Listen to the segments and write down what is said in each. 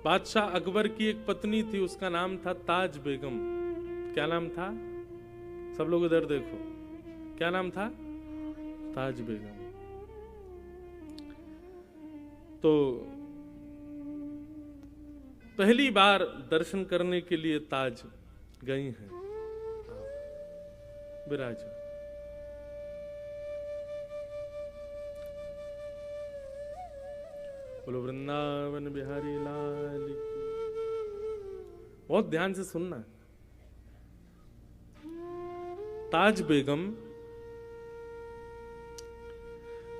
बादशाह अकबर की एक पत्नी थी, उसका नाम था ताज बेगम। क्या नाम था? सब लोग इधर देखो, क्या नाम था? ताज बेगम। तो पहली बार दर्शन करने के लिए ताज गई हैं। विराज बोलो वृंदावन बिहारी लाल की। बहुत ध्यान से सुनना। ताज बेगम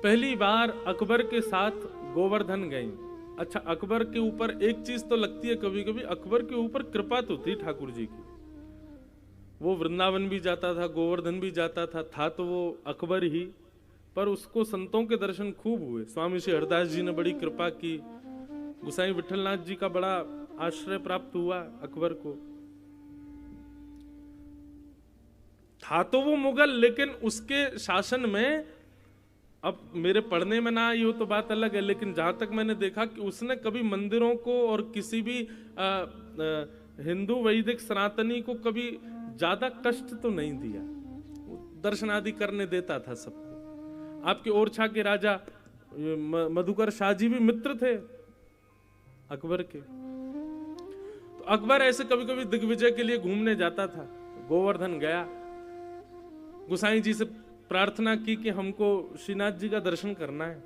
पहली बार अकबर के साथ गोवर्धन गई। अच्छा, अकबर के ऊपर एक चीज तो लगती है कभी कभी, अकबर के ऊपर कृपा तो थी ठाकुर जी की। वो वृंदावन भी जाता था, गोवर्धन भी जाता था तो वो अकबर ही, पर उसको संतों के दर्शन खूब हुए। स्वामी श्री हरदास जी ने बड़ी कृपा की, गुसाई विठलनाथ जी का बड़ा आश्रय प्राप्त हुआ अकबर को। था तो वो मुगल, लेकिन उसके शासन में, अब मेरे पढ़ने में ना आई हो तो बात अलग है, लेकिन जहां तक मैंने देखा कि उसने कभी मंदिरों को और किसी भी हिंदू वैदिक सनातनी को कभी ज्यादा कष्ट तो नहीं दिया। दर्शन आदि करने देता था सबको। आपके ओरछा के राजा मधुकर शाह जी भी मित्र थे अकबर के। तो अकबर ऐसे कभी कभी दिग्विजय के लिए घूमने जाता था। गोवर्धन गया, गुसाई जी से प्रार्थना की कि हमको श्रीनाथ जी का दर्शन करना है।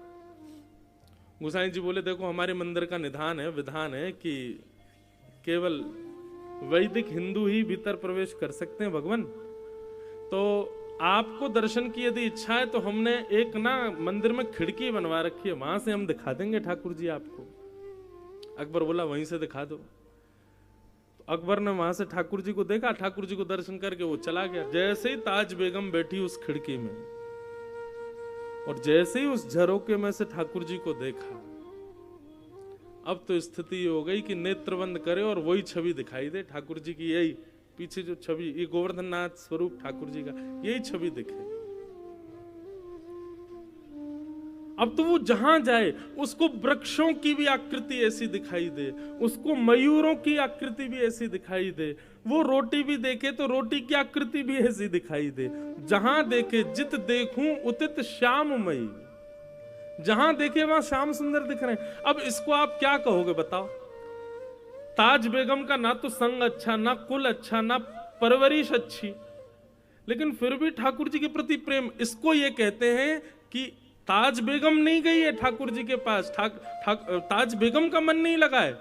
गुसाई जी बोले देखो हमारे मंदिर का निधान है, विधान है कि केवल वैदिक हिंदू ही भीतर प्रवेश कर सकते हैं भगवान। तो आपको दर्शन की यदि इच्छा है तो हमने एक ना मंदिर में खिड़की बनवा रखी है, वहां से हम दिखा देंगे ठाकुर जी आपको। अकबर बोला वहीं से दिखा दो। अकबर ने वहां से ठाकुर जी को देखा, ठाकुर जी को दर्शन करके वो चला गया। जैसे ही ताज बेगम बैठी उस खिड़की में और जैसे ही उस झरोके में से ठाकुर जी को देखा, अब तो स्थिति हो गई कि नेत्र बंद करे और वही छवि दिखाई दे ठाकुर जी की। यही पीछे जो छवि, ये गोवर्धन नाथ स्वरूप ठाकुर जी का, यही छवि दिखे। अब तो वो जहां जाए उसको वृक्षों की भी आकृति ऐसी दिखाई दे, उसको मयूरों की आकृति भी ऐसी दिखाई दे, वो रोटी भी देखे तो रोटी की आकृति भी ऐसी दिखाई दे। जहां देखे जित देखूं उतित श्याममयी, जहां देखे वहां श्याम सुंदर दिख रहे हैं। अब इसको आप क्या कहोगे बताओ? ताज बेगम का ना तो संग अच्छा, ना कुल अच्छा, ना परवरिश अच्छी, लेकिन फिर भी ठाकुर जी के प्रति प्रेम। इसको ये कहते हैं कि ताज बेगम नहीं गई है ठाकुर जी के पास, ताज बेगम का मन नहीं लगा है,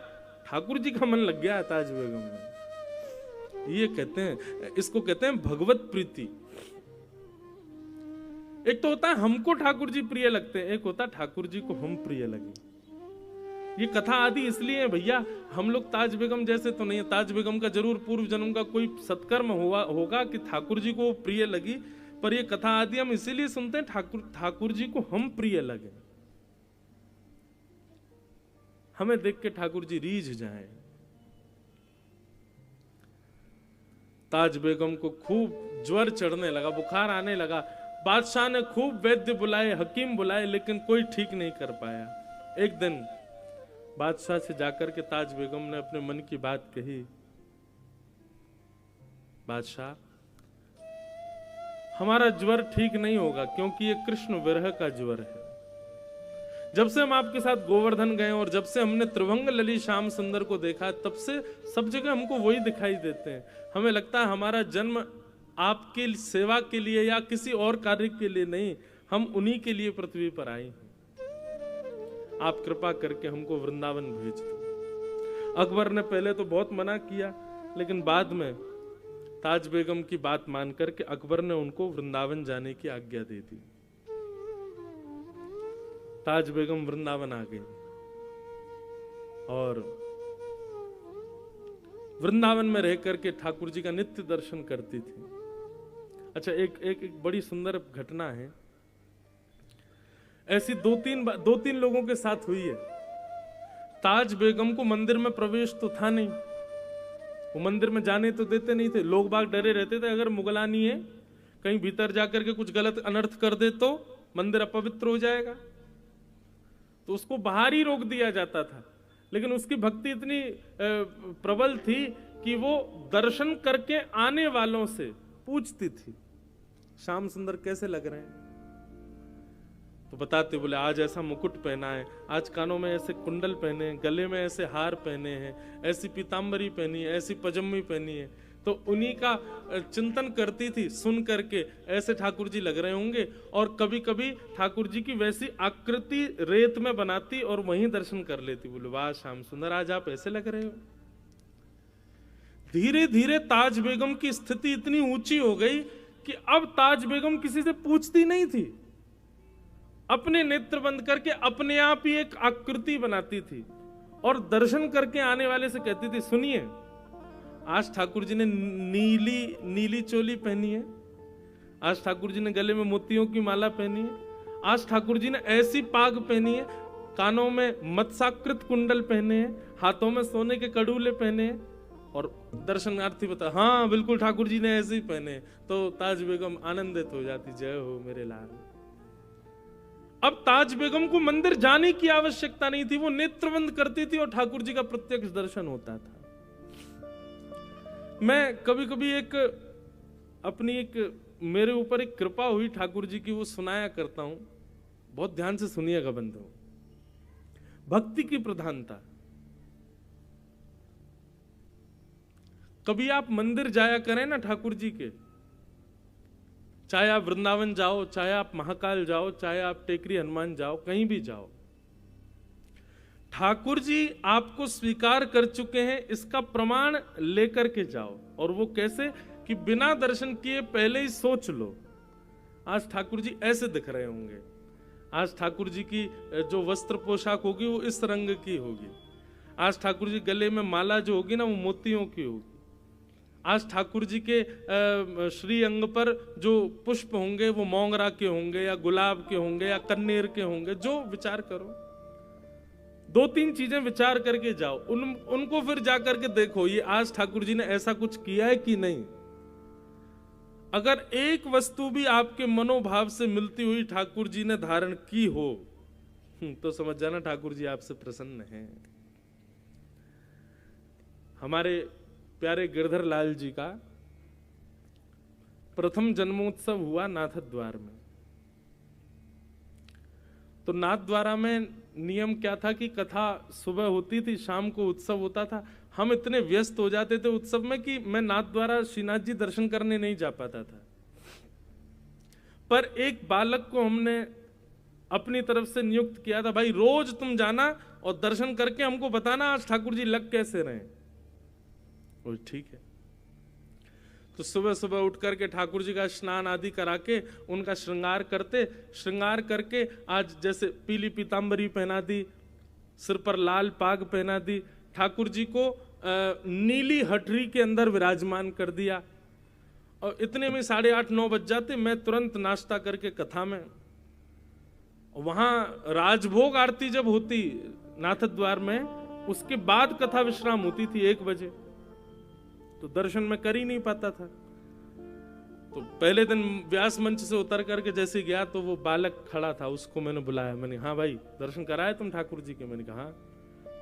ठाकुर जी का मन लग गया है ताज बेगम में। ये कहते हैं, इसको कहते हैं भगवत प्रीति। एक तो होता है हमको ठाकुर जी प्रिय लगते हैं, एक होता है ठाकुर जी को हम प्रिय लगे। ये कथा आदि इसलिए है भैया, हम लोग ताज बेगम जैसे तो नहीं है। ताज बेगम का जरूर पूर्व जन्म का कोई सत्कर्म होगा कि ठाकुर जी को प्रिय लगी, पर ये कथा आदि हम इसीलिए सुनते हैं ठाकुर जी को हम प्रिय लगे, हमें देख के ठाकुर जी रीझ जाए। ताज बेगम को खूब ज्वर चढ़ने लगा, बुखार आने लगा। बादशाह ने खूब वैद्य बुलाए, हकीम बुलाए, लेकिन कोई ठीक नहीं कर पाया। एक दिन बादशाह से जाकर के ताज बेगम ने अपने मन की बात कही, बादशाह हमारा ज्वर ठीक नहीं होगा, क्योंकि ये कृष्ण विरह का ज्वर है। जब से हम आपके साथ गोवर्धन गए और जब से हमने त्रिभंग लली श्याम सुंदर को देखा, तब से सब जगह हमको वही दिखाई देते हैं। हमें लगता है हमारा जन्म आपकी सेवा के लिए या किसी और कार्य के लिए नहीं, हम उन्हीं के लिए पृथ्वी पर आए हैं। आप कृपा करके हमको वृंदावन भेज दो। अकबर ने पहले तो बहुत मना किया, लेकिन बाद में ताज बेगम की बात मान करके अकबर ने उनको वृंदावन जाने की आज्ञा दे दी। ताज बेगम वृंदावन आ गई और वृंदावन में रह करके ठाकुर जी का नित्य दर्शन करती थी। अच्छा, एक बड़ी सुंदर घटना है, ऐसी दो तीन लोगों के साथ हुई है। ताज बेगम को मंदिर में प्रवेश तो था नहीं, वो मंदिर में जाने तो देते नहीं थे। लोग बाग डरे रहते थे, अगर मुगलानी है कहीं भीतर जाकर के कुछ गलत अनर्थ कर दे तो मंदिर अपवित्र हो जाएगा, तो उसको बाहर ही रोक दिया जाता था। लेकिन उसकी भक्ति इतनी प्रबल थी कि वो दर्शन करके आने वालों से पूछती थी, श्याम सुंदर कैसे लग रहे हैं? तो बताते, बोले आज ऐसा मुकुट पहना है, आज कानों में ऐसे कुंडल पहने हैं, गले में ऐसे हार पहने हैं, ऐसी पीतांबरी पहनी है, ऐसी पजम्मी पहनी है। तो उन्हीं का चिंतन करती थी, सुन करके ऐसे ठाकुर जी लग रहे होंगे। और कभी कभी ठाकुर जी की वैसी आकृति रेत में बनाती और वहीं दर्शन कर लेती। बोले वाह श्याम सुंदर, आज आप ऐसे लग रहे हो। धीरे धीरे ताज बेगम की स्थिति इतनी ऊंची हो गई कि अब ताज बेगम किसी से पूछती नहीं थी, अपने नेत्र बंद करके अपने आप ही एक आकृति बनाती थी और दर्शन करके आने वाले से कहती थी, सुनिए आज ठाकुर जी ने नीली चोली पहनी है, आज ठाकुर जी ने गले में मोतियों की माला पहनी है, आज ठाकुर जी ने ऐसी पाग पहनी है, कानों में मत्स्याकृत कुंडल पहने हैं, हाथों में सोने के कड़ूले पहने हैं। और दर्शनार्थी बता, हाँ बिल्कुल ठाकुर जी ने ऐसे ही पहने। तो ताज बेगम आनंदित हो जाती, जय हो मेरे लाल। अब ताज बेगम को मंदिर जाने की आवश्यकता नहीं थी, वो नेत्रबंद करती थी और ठाकुर जी का प्रत्यक्ष दर्शन होता था। मैं कभी कभी मेरे ऊपर एक कृपा हुई ठाकुर जी की, वो सुनाया करता हूं, बहुत ध्यान से सुनिएगा बंधु। भक्ति की प्रधानता। कभी आप मंदिर जाया करें ना ठाकुर जी के, चाहे आप वृंदावन जाओ, चाहे आप महाकाल जाओ, चाहे आप टेकरी हनुमान जाओ, कहीं भी जाओ, ठाकुर जी आपको स्वीकार कर चुके हैं, इसका प्रमाण लेकर के जाओ। और वो कैसे कि बिना दर्शन किए पहले ही सोच लो, आज ठाकुर जी ऐसे दिख रहे होंगे, आज ठाकुर जी की जो वस्त्र पोशाक होगी वो इस रंग की होगी, आज ठाकुर जी गले में माला जो होगी ना वो मोतियों की होगी, आज ठाकुर जी के श्री अंग पर जो पुष्प होंगे वो मोंगरा के होंगे या गुलाब के होंगे या कन्नेर के होंगे, जो विचार करो। 2-3 चीजें विचार करके जाओ, उनको फिर जाकर के देखो ये आज ठाकुर जी ने ऐसा कुछ किया है कि नहीं। अगर एक वस्तु भी आपके मनोभाव से मिलती हुई ठाकुर जी ने धारण की हो तो समझ जाना ठाकुर जी आपसे प्रसन्न हैं। हमारे प्यारे गिरधर लाल जी का प्रथम जन्मोत्सव हुआ नाथद्वार में। तो नाथद्वारा में नियम क्या था कि कथा सुबह होती थी, शाम को उत्सव होता था। हम इतने व्यस्त हो जाते थे उत्सव में कि मैं नाथद्वारा श्रीनाथ जी दर्शन करने नहीं जा पाता था। पर एक बालक को हमने अपनी तरफ से नियुक्त किया था, भाई रोज तुम जाना और दर्शन करके हमको बताना आज ठाकुर जी लग कैसे रहे। वो ठीक है। तो सुबह सुबह उठ करके ठाकुर जी का स्नान आदि करा के उनका श्रृंगार करके आज जैसे पीली पीतांबरी पहना दी, सिर पर लाल पाग पहना दी, ठाकुर जी को नीली हटरी के अंदर विराजमान कर दिया। और इतने में 8:30-9 बज जाते, मैं तुरंत नाश्ता करके कथा में, वहां राजभोग आरती जब होती नाथद्वार में, उसके बाद कथा विश्राम होती थी 1 बजे। तो दर्शन में कर ही नहीं पाता था। तो पहले दिन व्यास मंच से उतर करके जैसे गया तो वो बालक खड़ा था, उसको मैंने बुलाया, मैंने हाँ भाई दर्शन कराए तुम ठाकुर जी के? मैंने कहा हाँ।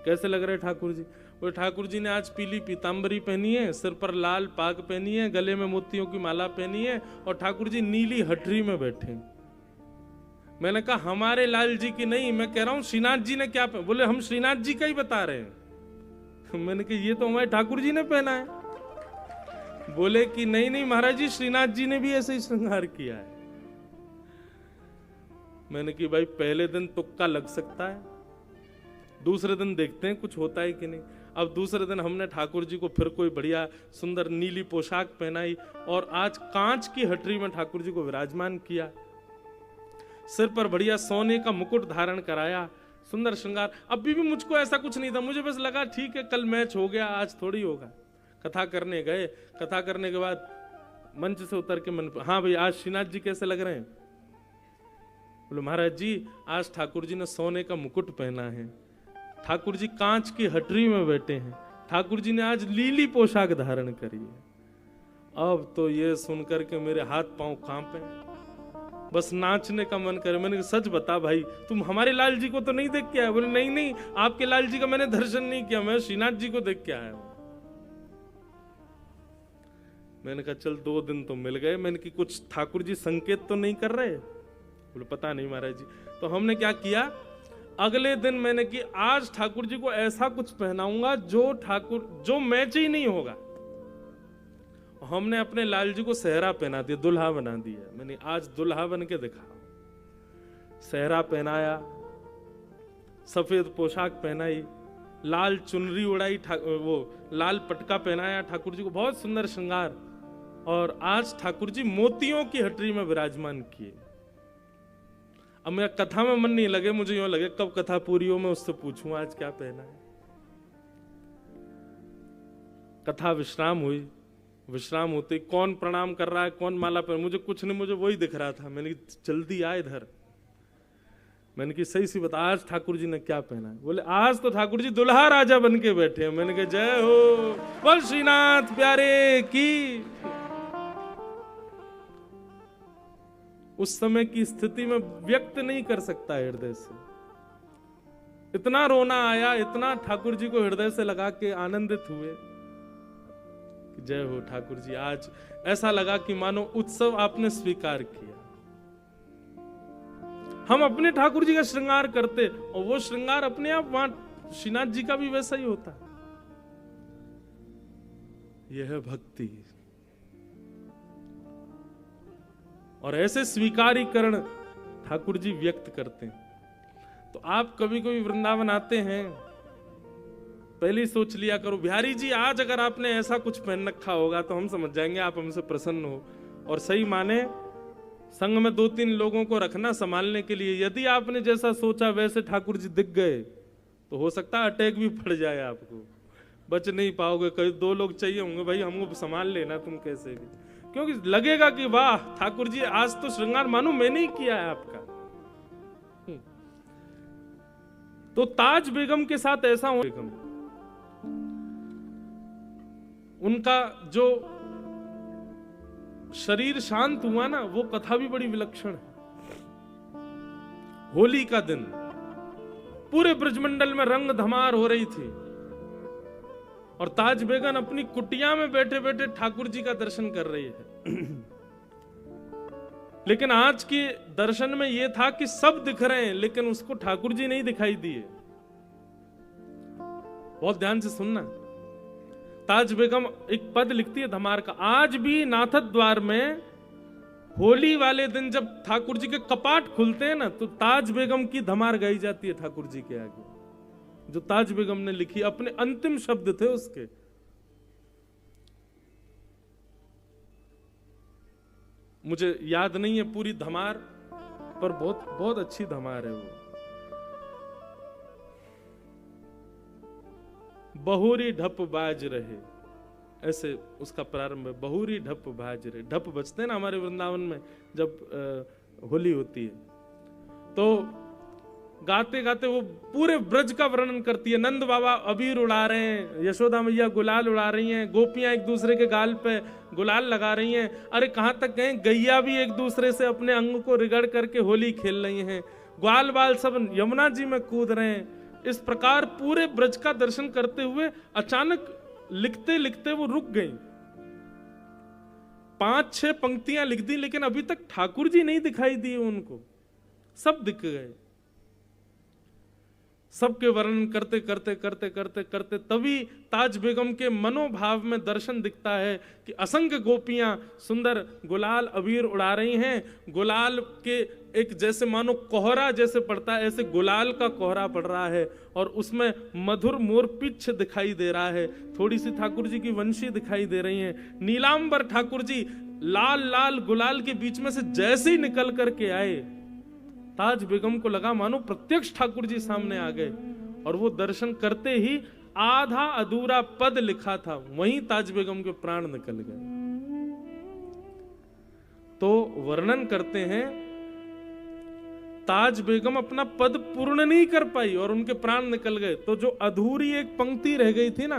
कैसे लग रहे ठाकुर जी? वो ठाकुर जी ने आज पीली पीतांबरी पहनी है, सिर पर लाल पाग पहनी है, गले में मोतियों की माला पहनी है और ठाकुर जी नीली हटरी में बैठे। मैंने कहा हमारे लाल जी की नहीं, मैं कह रहा हूं श्रीनाथ जी ने क्या पहना। बोले हम श्रीनाथ जी का ही बता रहे हैं। मैंने कहा ये तो हमारे ठाकुर जी ने पहना है। बोले कि नहीं महाराज जी, श्रीनाथ जी ने भी ऐसे ही श्रृंगार किया है। मैंने कि भाई पहले दिन तुक्का लग सकता है, दूसरे दिन देखते हैं कुछ होता है कि नहीं। अब दूसरे दिन हमने ठाकुर जी को फिर कोई बढ़िया सुंदर नीली पोशाक पहनाई और आज कांच की हटरी में ठाकुर जी को विराजमान किया, सिर पर बढ़िया सोने का मुकुट धारण कराया, सुंदर श्रृंगार। अभी भी मुझको ऐसा कुछ नहीं था, मुझे बस लगा ठीक है कल मैच हो गया, आज थोड़ी होगा। कथा करने गए, कथा करने के बाद मंच से उतर के मन, हाँ भाई आज श्रीनाथ जी कैसे लग रहे हैं? बोले महाराज जी आज ठाकुर जी ने सोने का मुकुट पहना है, ठाकुर जी कांच की हटरी में बैठे हैं, ठाकुर जी ने आज लीली पोशाक धारण करी है। अब तो ये सुनकर के मेरे हाथ पांव कांपे। बस नाचने का मन करे। मैंने कहा सच बता भाई, तुम हमारे लाल जी को तो नहीं देख के आया? बोले नहीं नहीं, आपके लाल जी का मैंने दर्शन नहीं किया, मैं श्रीनाथ जी को देख के आया हूं। मैंने कहा चल 2 दिन तो मिल गए। मैंने कि कुछ ठाकुर जी संकेत तो नहीं कर रहे? बोले पता नहीं महाराज जी। तो हमने क्या किया, अगले दिन मैंने कि आज ठाकुर जी को ऐसा कुछ पहनाऊंगा जो मैच ही नहीं होगा। हमने अपने लाल जी को सेहरा पहना दिया, दुल्हा बना दिया। मैंने आज दुल्हा बन के दिखा। सेहरा पहनाया, सफेद पोशाक पहनाई, लाल चुनरी उड़ाई, वो लाल पटका पहनाया ठाकुर जी को, बहुत सुंदर श्रृंगार। और आज ठाकुर जी मोतियों की हटरी में विराजमान किए। अब मेरा कथा में मन नहीं लगे, मुझे यूं लगे कब कथा पूरी हो मैं उससे पूछूं आज क्या पहना है। कथा विश्राम हुई। विश्राम होते कौन प्रणाम कर रहा है, कौन माला पहन, मुझे कुछ नहीं, मुझे वही दिख रहा था। मैंने जल्दी आ इधर। मैंने कि सही सी बता आज ठाकुर जी ने क्या पहना है? बोले आज तो ठाकुर जी दुल्हा राजा बन के बैठे हैं। मैंने कहा जय हो, बोल श्रीनाथ प्यारे की। उस समय की स्थिति में व्यक्त नहीं कर सकता हृदय से। इतना रोना आया, इतना ठाकुर जी को हृदय से लगा के आनंदित हुए। जय हो ठाकुर जी, आज ऐसा लगा कि मानो उत्सव आपने स्वीकार किया। हम अपने ठाकुर जी का श्रृंगार करते और वो श्रृंगार अपने आप वहां श्रीनाथ जी का भी वैसा ही होता। यह है भक्ति। और ऐसे स्वीकारीकरण ठाकुर जी व्यक्त करते हैं। तो आप कभी कभी वृंदावन आते हैं, पहले ही सोच लिया करो बिहारी जी आज अगर आपने ऐसा कुछ पहन रखा होगा तो हम समझ जाएंगे आप हमसे प्रसन्न हो। और सही माने संग में 2-3 लोगों को रखना संभालने के लिए। यदि आपने जैसा सोचा वैसे ठाकुर जी दिख गए तो हो सकता है अटैक भी पड़ जाए, आपको बच नहीं पाओगे। कई 2 लोग चाहिए होंगे, भाई हमको संभाल लेना तुम कैसे भी, क्योंकि लगेगा कि वाह ठाकुर जी आज तो श्रृंगार मानो मैंने ही किया है आपका। तो ताज बेगम के साथ ऐसा हो, बेगम उनका जो शरीर शांत हुआ ना, वो कथा भी बड़ी विलक्षण है। होली का दिन पूरे ब्रजमंडल में रंग धमार हो रही थी और ताज बेगम अपनी कुटिया में बैठे बैठे ठाकुर जी का दर्शन कर रही है। लेकिन आज के दर्शन में यह था कि सब दिख रहे हैं लेकिन उसको ठाकुर जी नहीं दिखाई दिए। बहुत ध्यान से सुनना। ताज बेगम एक पद लिखती है धमार का, आज भी नाथद द्वार में होली वाले दिन जब ठाकुर जी के कपाट खुलते हैं ना तो ताज बेगम की धमार गाई जाती है ठाकुर जी के आगे। जो ताज बेगम ने लिखी, अपने अंतिम शब्द थे उसके। मुझे याद नहीं है पूरी धमार, पर बहुत बहुत अच्छी धमार है वो। बहुरी ढप बाज रहे, ऐसे उसका प्रारंभ है। बहुरी ढप बाज रहे, ढप बजते हैं ना हमारे वृंदावन में जब होली होती है, तो गाते गाते वो पूरे ब्रज का वर्णन करती है। नंद बाबा अबीर उड़ा रहे हैं, यशोदा मैया गुलाल उड़ा रही हैं, गोपियां एक दूसरे के गाल पे गुलाल लगा रही हैं। अरे कहां तक गए, गैया भी एक दूसरे से अपने अंग को रिगड़ करके होली खेल रही हैं। ग्वाल बाल सब यमुना जी में कूद रहे हैं। इस प्रकार पूरे ब्रज का दर्शन करते हुए अचानक लिखते लिखते वो रुक गई। 5-6 पंक्तियां लिख दी लेकिन अभी तक ठाकुर जी नहीं दिखाई दिए उनको, सब दिख गए। सबके वर्णन करते करते करते करते करते तभी ताज बेगम के मनोभाव में दर्शन दिखता है कि असंख्य गोपियां सुंदर गुलाल अबीर उड़ा रही हैं। गुलाल के एक जैसे मानो कोहरा जैसे पड़ता है, ऐसे गुलाल का कोहरा पड़ रहा है और उसमें मधुर मोरपिच्छ दिखाई दे रहा है। थोड़ी सी ठाकुर जी की वंशी दिखाई दे रही है। नीलांबर ठाकुर जी लाल लाल गुलाल के बीच में से जैसे ही निकल करके आए, ताज बेगम को लगा मानो प्रत्यक्ष ठाकुर जी सामने आ गए। और वो दर्शन करते ही आधा अधूरा पद लिखा था, वहीं ताज बेगम के प्राण निकल गए। तो वर्णन करते हैं ताज बेगम अपना पद पूर्ण नहीं कर पाई और उनके प्राण निकल गए। तो जो अधूरी एक पंक्ति रह गई थी ना,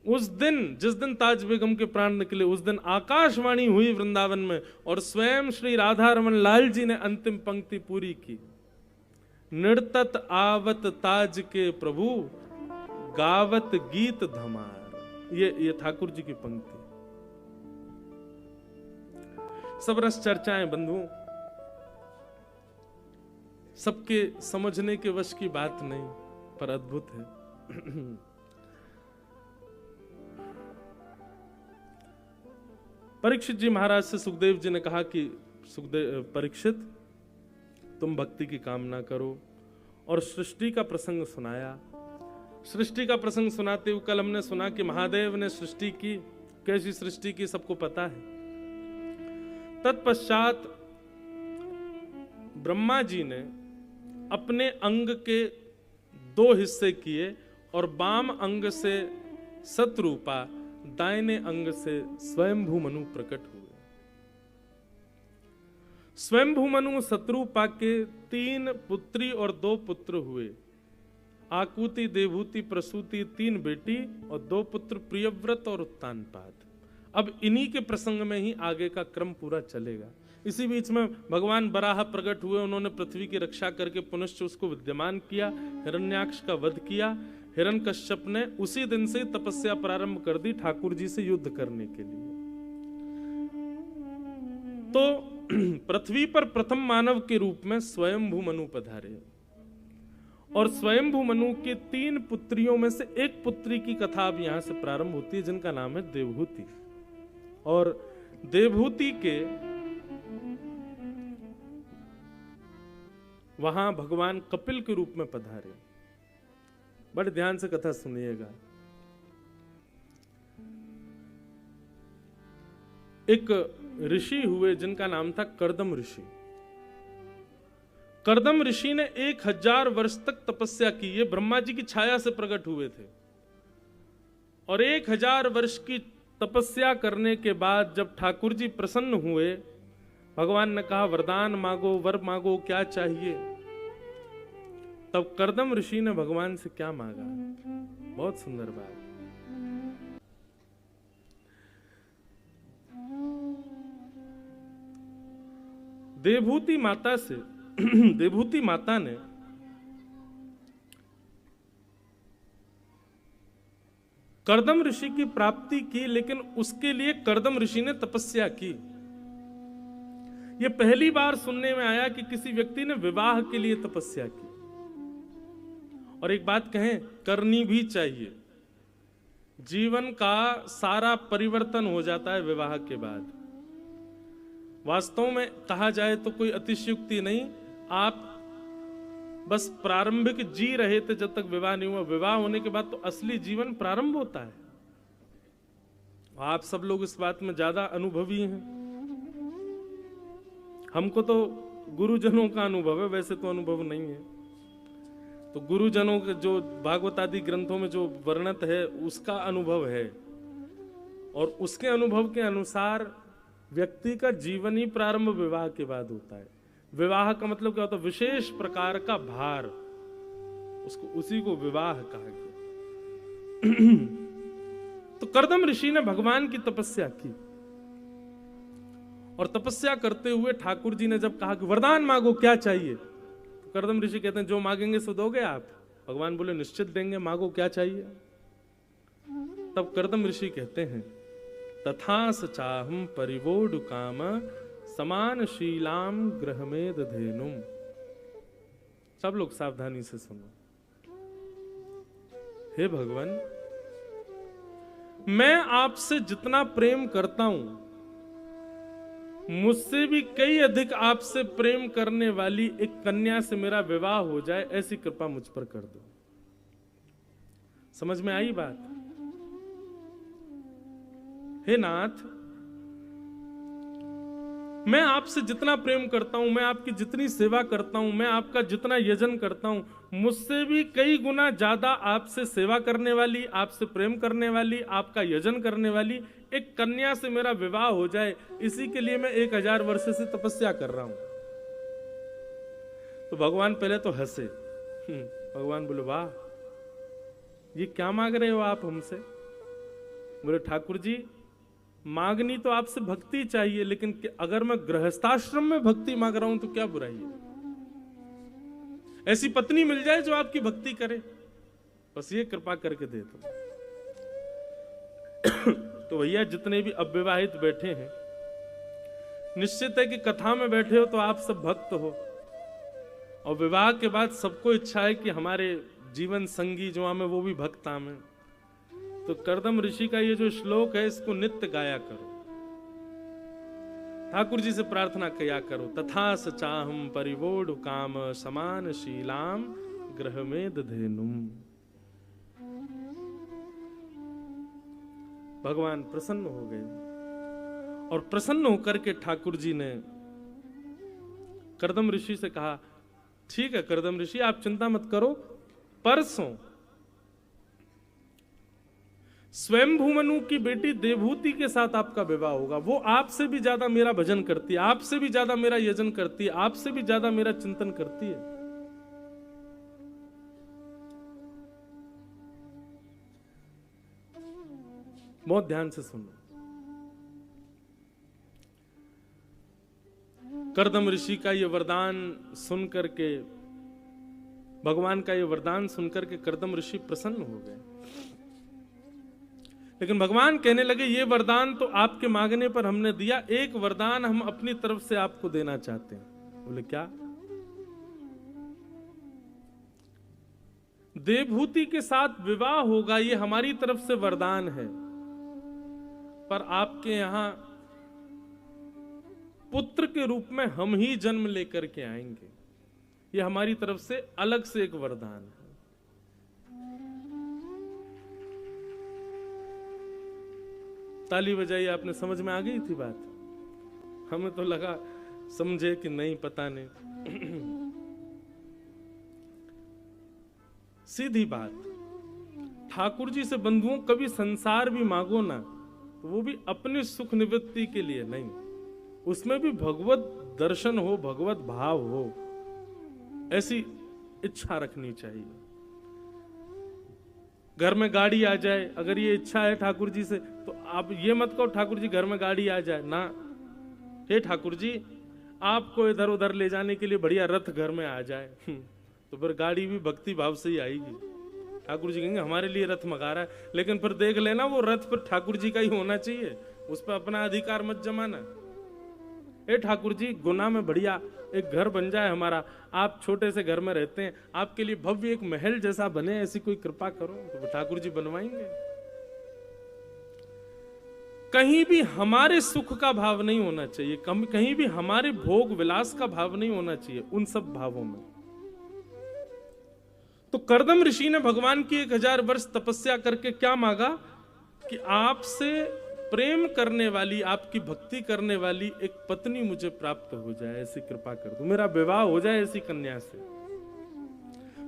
उस दिन जिस दिन ताज बेगम के प्राण निकले, उस दिन आकाशवाणी हुई वृंदावन में और स्वयं श्री राधा रमन लाल जी ने अंतिम पंक्ति पूरी की। निर्तत आवत ताज के प्रभु, गावत गीत धमार। ये ठाकुर जी की पंक्ति। सब रस चर्चाएं बंधुओं, सबके समझने के वश की बात नहीं, पर अद्भुत है। परीक्षित जी महाराज से सुखदेव जी ने कहा कि परीक्षित, तुम भक्ति की कामना करो, और सृष्टि का प्रसंग सुनाया। सृष्टि का प्रसंग सुनाते हुए कल हमने सुना कि महादेव ने सृष्टि की, कैसी सृष्टि की सबको पता है। तत्पश्चात ब्रह्मा जी ने अपने अंग के 2 हिस्से किए और बाम अंग से सतरूपा, दाहिने अंग से स्वयंभू मनु प्रकट हुए। स्वयंभू मनु सतरूपा के 3 पुत्री और 2 पुत्र हुए। आकुति, देवहूति, प्रसूति 3 बेटी और 2 पुत्र, प्रियव्रत और उत्तानपाद। अब इन्हीं के प्रसंग में ही आगे का क्रम पूरा चलेगा। इसी बीच में भगवान बराह प्रकट हुए, उन्होंने पृथ्वी की रक्षा करके पुनश्च उसको विद्यमान किया, हिरण्याक्ष का वध किया। हिरण्यकश्यप ने उसी दिन से तपस्या प्रारंभ कर दी ठाकुर जी से युद्ध करने के लिए। तो पृथ्वी पर प्रथम मानव के रूप में स्वयंभू मनु पधारे, और स्वयंभू मनु के 3 पुत्रियों में से एक पुत्री की कथा अब यहां से प्रारंभ होती है, जिनका नाम है देवहूति। और देवहूति के वहां भगवान कपिल के रूप में पधारे। बड़े ध्यान से कथा सुनिएगा। एक ऋषि हुए जिनका नाम था कर्दम ऋषि। कर्दम ऋषि ने 1000 वर्ष तक तपस्या की। ये ब्रह्मा जी की छाया से प्रकट हुए थे, और 1000 वर्ष की तपस्या करने के बाद जब ठाकुर जी प्रसन्न हुए, भगवान ने कहा वरदान मांगो, वर मांगो, क्या चाहिए। तब कर्दम ऋषि ने भगवान से क्या मांगा, बहुत सुंदर बात। देवहूति माता से देवहूति माता ने कर्दम ऋषि की प्राप्ति की, लेकिन उसके लिए कर्दम ऋषि ने तपस्या की। यह पहली बार सुनने में आया कि किसी व्यक्ति ने विवाह के लिए तपस्या की। और एक बात कहें, करनी भी चाहिए। जीवन का सारा परिवर्तन हो जाता है विवाह के बाद। वास्तव में कहा जाए तो कोई अतिशयोक्ति नहीं, आप बस प्रारंभिक जी रहे थे जब तक विवाह नहीं हुआ। विवाह होने के बाद तो असली जीवन प्रारंभ होता है। आप सब लोग इस बात में ज्यादा अनुभवी हैं। हमको तो गुरुजनों का अनुभव है, वैसे तो अनुभव नहीं है। तो गुरुजनों के जो भागवत आदि ग्रंथों में जो वर्णित है उसका अनुभव है, और उसके अनुभव के अनुसार व्यक्ति का जीवन ही प्रारंभ विवाह के बाद होता है। विवाह का मतलब क्या होता है, विशेष प्रकार का भार, उसको उसी को विवाह कहा गया। तो कर्दम ऋषि ने भगवान की तपस्या की, और तपस्या करते हुए ठाकुर जी ने जब कहा कि वरदान मांगो, क्या चाहिए, तो कर्दम ऋषि कहते हैं जो मांगेंगे सो दोगे आप। भगवान बोले निश्चित देंगे, मांगो क्या चाहिए। तब कर्दम ऋषि कहते हैं तथास चाहम परिवोड काम समान शीलाम ग्रहमेद धेनुम। सब लोग सावधानी से सुनो। हे भगवान, मैं आपसे जितना प्रेम करता हूं, मुझसे भी कई अधिक आपसे प्रेम करने वाली एक कन्या से मेरा विवाह हो जाए, ऐसी कृपा मुझ पर कर दो। समझ में आई बात? हे नाथ, मैं आपसे जितना प्रेम करता हूं, मैं आपकी जितनी सेवा करता हूं, मैं आपका जितना यजन करता हूं, मुझसे भी कई गुना ज्यादा आपसे सेवा करने वाली, आपसे प्रेम करने वाली, आपका यजन करने वाली एक कन्या से मेरा विवाह हो जाए, इसी के लिए मैं 1000 वर्ष से तपस्या कर रहा हूं। तो भगवान पहले तो हंसे। भगवान बोले वाह, ये क्या मांग रहे हो आप हमसे? बोले ठाकुर जी मांगनी तो आपसे भक्ति चाहिए, लेकिन अगर मैं गृहस्थाश्रम में भक्ति मांग रहा हूं तो क्या बुराई है? ऐसी पत्नी मिल जाए जो आपकी भक्ति करे, बस ये कृपा करके दे दो। तो भैया जितने भी अविवाहित बैठे हैं, निश्चित है कि कथा में बैठे हो तो आप सब भक्त हो, और विवाह के बाद सबको इच्छा है कि हमारे जीवन संगी जो हमें वो भी भक्त हमें। तो कर्दम ऋषि का ये जो श्लोक है इसको नित्य गाया करो, ठाकुर जी से प्रार्थना किया करो, तथा सचाहम परिवोढ़ काम समान शीलाम ग्रह में दधेनुम। भगवान प्रसन्न हो गए, और प्रसन्न होकर के ठाकुर जी ने कर्दम ऋषि से कहा, ठीक है कर्दम ऋषि आप चिंता मत करो, परसों स्वयंभू मनु की बेटी देवहूति के साथ आपका विवाह होगा। वो आपसे भी ज्यादा मेरा भजन करती है, आपसे भी ज्यादा मेरा यजन करती है, आपसे भी ज्यादा मेरा चिंतन करती है। बहुत ध्यान से सुनो। कर्दम ऋषि का ये वरदान सुनकर के, भगवान का ये वरदान सुनकर के कर्दम ऋषि प्रसन्न हो गए। लेकिन भगवान कहने लगे ये वरदान तो आपके मांगने पर हमने दिया, एक वरदान हम अपनी तरफ से आपको देना चाहते हैं। बोले क्या? देवहूति के साथ विवाह होगा, ये हमारी तरफ से वरदान है, पर आपके यहां पुत्र के रूप में हम ही जन्म लेकर के आएंगे, ये हमारी तरफ से अलग से एक वरदान है। ताली बजाई, आपने समझ में आ गई थी बात? हमें तो लगा समझे कि नहीं, पता नहीं। सीधी बात, ठाकुर जी से बंधुओं कभी संसार भी मांगो ना तो वो भी अपनी सुख निवृत्ति के लिए नहीं, उसमें भी भगवत दर्शन हो, भगवत भाव हो, ऐसी इच्छा रखनी चाहिए। घर में गाड़ी आ जाए, अगर ये इच्छा है ठाकुर जी से, तो आप ये मत कहो ठाकुर जी घर में गाड़ी आ जाए ना, हे ठाकुर जी आपको इधर उधर ले जाने के लिए बढ़िया रथ घर में आ जाए, तो फिर गाड़ी भी भक्ति भाव से ही आएगी। ठाकुर जी कहेंगे हमारे लिए रथ मंगा रहा है, लेकिन फिर देख लेना वो रथ फिर ठाकुर जी का ही होना चाहिए, उस पर अपना अधिकार मत जमाना। ए ठाकुर जी गुना में बढ़िया एक घर बन जाए हमारा, आप छोटे से घर में रहते हैं, आपके लिए भव्य एक महल जैसा बने, ऐसी कोई कृपा करो, तो ठाकुर जी बनवाएंगे। कहीं भी हमारे सुख का भाव नहीं होना चाहिए, कहीं भी हमारे भोग विलास का भाव नहीं होना चाहिए उन सब भावों में। तो कर्दम ऋषि ने भगवान की 1000 वर्ष तपस्या करके क्या मांगा कि आपसे प्रेम करने वाली, आपकी भक्ति करने वाली एक पत्नी मुझे प्राप्त हो जाए, ऐसी कृपा कर दो, मेरा विवाह हो जाए ऐसी कन्या से।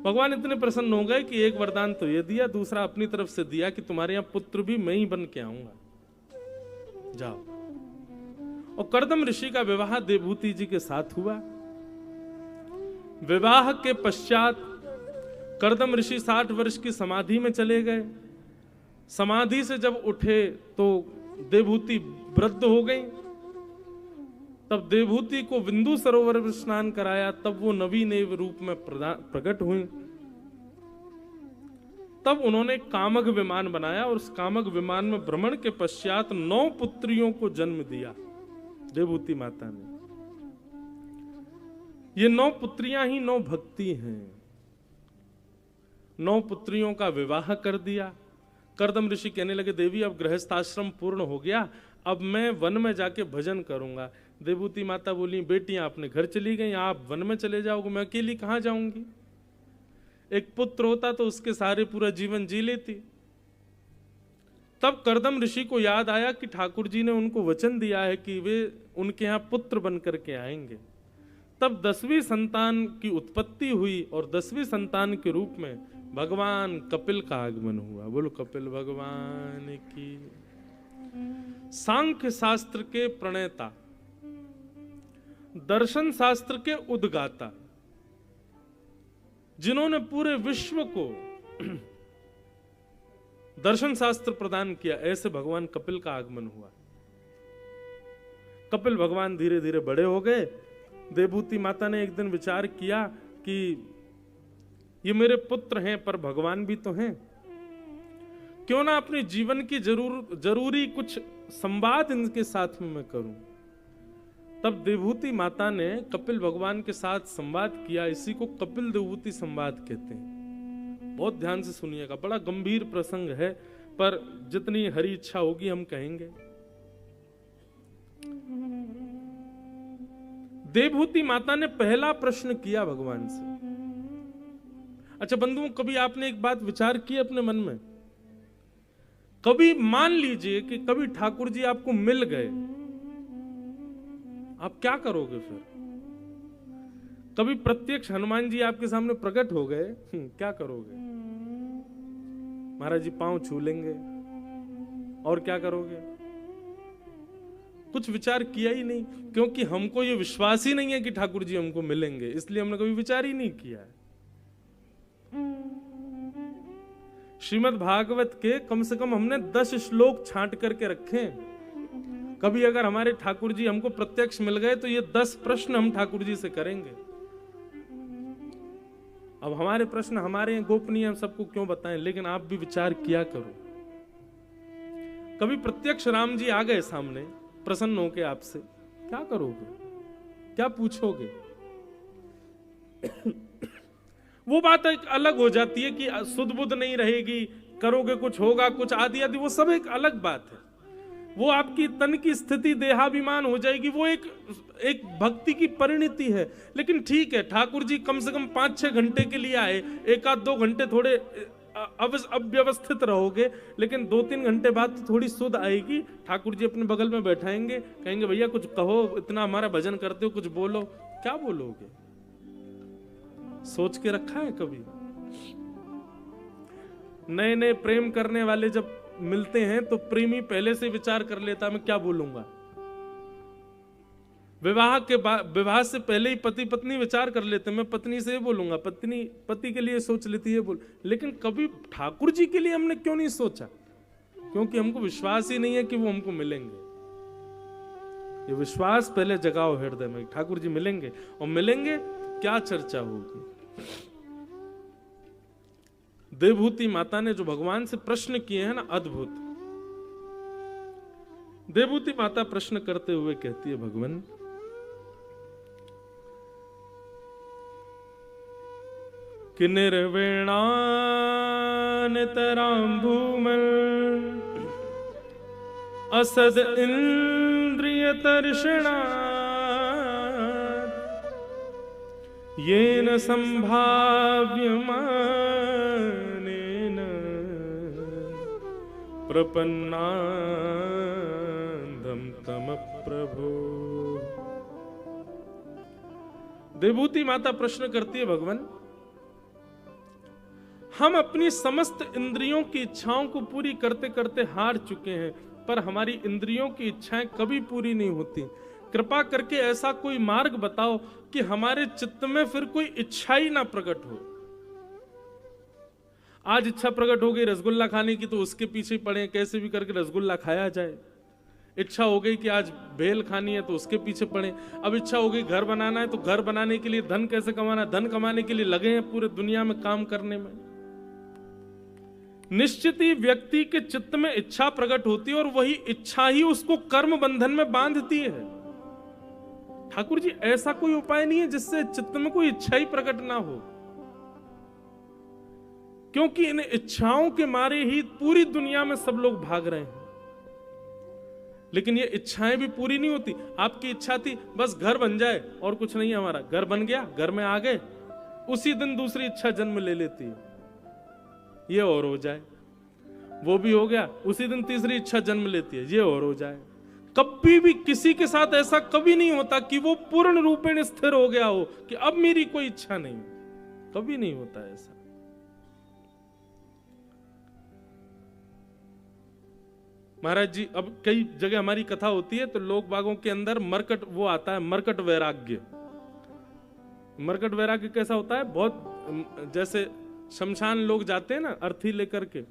भगवान इतने प्रसन्न हो गए कि एक वरदान तो ये दिया, दूसरा अपनी तरफ से दिया कि तुम्हारे यहां पुत्र भी मैं ही बन के आऊंगा, जाओ। और कर्दम ऋषि का विवाह देवहूति जी के साथ हुआ। विवाह के पश्चात कर्दम ऋषि 60 वर्ष की समाधि में चले गए। समाधि से जब उठे तो देवहूति वृद्ध हो गई। तब देवहूति को बिंदु सरोवर में स्नान कराया, तब वो नवीन रूप में प्रकट हुई। तब उन्होंने कामग विमान बनाया और उस कामग विमान में भ्रमण के पश्चात 9 पुत्रियों को जन्म दिया देवहूति माता ने। ये 9 पुत्रियां ही 9 भक्ति हैं। 9 पुत्रियों का विवाह कर दिया। कर्दम ऋषि कहने लगे देवी अब गृहस्थाश्रम पूर्ण हो गया, अब मैं वन में जाके भजन करूंगा। देवहूति माता बोली बेटियां अपने घर चली गई, आप वन में चले जाओगे, मैं अकेली कहां जाऊंगी। एक पुत्र होता तो उसके सारे पूरा जीवन जी लेती। तब कर्दम ऋषि को याद आया कि ठाकुर जी ने उनको वचन दिया है कि वे उनके यहाँ पुत्र बन करके आएंगे। तब 10वीं संतान की उत्पत्ति हुई और 10वीं संतान के रूप में भगवान कपिल का आगमन हुआ। बोलो कपिल भगवान की। सांख्य शास्त्र के प्रणेता, दर्शन शास्त्र के उद्गाता, जिन्होंने पूरे विश्व को दर्शन शास्त्र प्रदान किया। ऐसे भगवान कपिल का आगमन हुआ। कपिल भगवान धीरे धीरे बड़े हो गए। देवभूति माता ने एक दिन विचार किया कि ये मेरे पुत्र हैं पर भगवान भी तो हैं, क्यों ना अपने जीवन की जरूरी कुछ संवाद इनके साथ में मैं करूं। तब देवभूति माता ने कपिल भगवान के साथ संवाद किया। इसी को कपिल देवभूति संवाद कहते हैं। बहुत ध्यान से सुनिएगा, बड़ा गंभीर प्रसंग है, पर जितनी हरी इच्छा होगी हम कहेंगे। देवभूति माता ने पहला प्रश्न किया भगवान से। अच्छा बंधुओं, कभी आपने एक बात विचार की अपने मन में? कभी मान लीजिए कि कभी ठाकुर जी आपको मिल गए, आप क्या करोगे फिर? कभी प्रत्यक्ष हनुमान जी आपके सामने प्रकट हो गए, क्या करोगे? महाराज जी पांव छू लेंगे, और क्या करोगे? कुछ विचार किया ही नहीं, क्योंकि हमको ये विश्वास ही नहीं है कि ठाकुर जी हमको मिलेंगे, इसलिए हमने कभी विचार ही नहीं किया है। श्रीमद् भागवत के कम से कम हमने 10 श्लोक छांट करके रखे। कभी अगर हमारे ठाकुर जी हमको प्रत्यक्ष मिल गए तो ये 10 प्रश्न हम ठाकुर जी से करेंगे। अब हमारे प्रश्न हमारे हैं, गोपनीय, हम सबको क्यों बताएं, लेकिन आप भी विचार किया करो। कभी प्रत्यक्ष राम जी आ गए सामने, प्रसन्न होके आपसे, क्या करोगे? क्या पूछोगे? वो बात एक अलग हो जाती है कि सुध बुध नहीं रहेगी, करोगे कुछ होगा कुछ, आदि आदि, वो सब एक अलग बात है। वो आपकी तन की स्थिति, देहाभिमान हो जाएगी, वो एक भक्ति की परिणति है। लेकिन ठीक है, ठाकुर जी कम से कम 5-6 घंटे के लिए आए, 1-2 घंटे थोड़े अव्यवस्थित रहोगे, लेकिन 2-3 घंटे बाद तो थोड़ी सुध आएगी। ठाकुर जी अपने बगल में बैठाएंगे, कहेंगे भैया कुछ कहो, इतना हमारा भजन करते हो, कुछ बोलो। क्या बोलोगे? सोच के रखा है कभी? नए नए प्रेम करने वाले जब मिलते हैं तो प्रेमी पहले से विचार कर लेता मैं क्या बोलूंगा। विवाह से पहले ही पति पत्नी विचार कर लेते, मैं पत्नी से बोलूंगा, पत्नी पति के लिए सोच लेती है बोल। लेकिन कभी ठाकुर जी के लिए हमने क्यों नहीं सोचा? क्योंकि हमको विश्वास ही नहीं है कि वो हमको मिलेंगे। ये विश्वास पहले जगाओ हृदय में, ठाकुर जी मिलेंगे, और मिलेंगे क्या चर्चा होगी। देवभूति माता ने जो भगवान से प्रश्न किए हैं ना, अद्भुत। देवभूति माता प्रश्न करते हुए कहती है, भगवान कि निर्वेणान भूमल असद इंद्रिय तर्षणा येन संभाव्यमानेन प्रपन्नांधम तम प्रभु। देवभूति माता प्रश्न करती है, भगवान हम अपनी समस्त इंद्रियों की इच्छाओं को पूरी करते करते हार चुके हैं, पर हमारी इंद्रियों की इच्छाएं कभी पूरी नहीं होती। कृपा करके ऐसा कोई मार्ग बताओ कि हमारे चित्त में फिर कोई इच्छा ही ना प्रकट हो। आज इच्छा प्रकट हो गई रसगुल्ला खाने की, तो उसके पीछे पड़े, कैसे भी करके रसगुल्ला खाया जाए। इच्छा हो गई कि आज भेल खानी है, तो उसके पीछे पड़े। अब इच्छा हो गई घर बनाना है, तो घर बनाने के लिए धन कैसे कमाना, धन कमाने के लिए लगे हैं पूरे दुनिया में काम करने में। निश्चित ही व्यक्ति के चित्त में इच्छा प्रकट होती है, और वही इच्छा ही उसको कर्म बंधन में बांधती है। ठाकुर जी ऐसा कोई उपाय नहीं है जिससे चित्त में कोई इच्छा ही प्रकट ना हो, क्योंकि इन इच्छाओं के मारे ही पूरी दुनिया में सब लोग भाग रहे हैं। लेकिन ये इच्छाएं भी पूरी नहीं होती। आपकी इच्छा थी बस घर बन जाए और कुछ नहीं, हमारा घर बन गया, घर में आ गए, उसी दिन दूसरी इच्छा जन्म ले लेती है, ये और हो जाए, वो भी हो गया, उसी दिन तीसरी इच्छा जन्म लेती है, ये और हो जाए। कभी भी किसी के साथ ऐसा कभी नहीं होता कि वो पूर्ण रूपेण स्थिर हो गया हो कि अब मेरी कोई इच्छा नहीं, कभी नहीं होता ऐसा। महाराज जी, अब कई जगह हमारी कथा होती है तो लोग बागों के अंदर मरकट वो आता है, मरकट वैराग्य। मरकट वैराग्य कैसा होता है? बहुत जैसे शमशान लोग जाते हैं ना अर्थी लेकर के,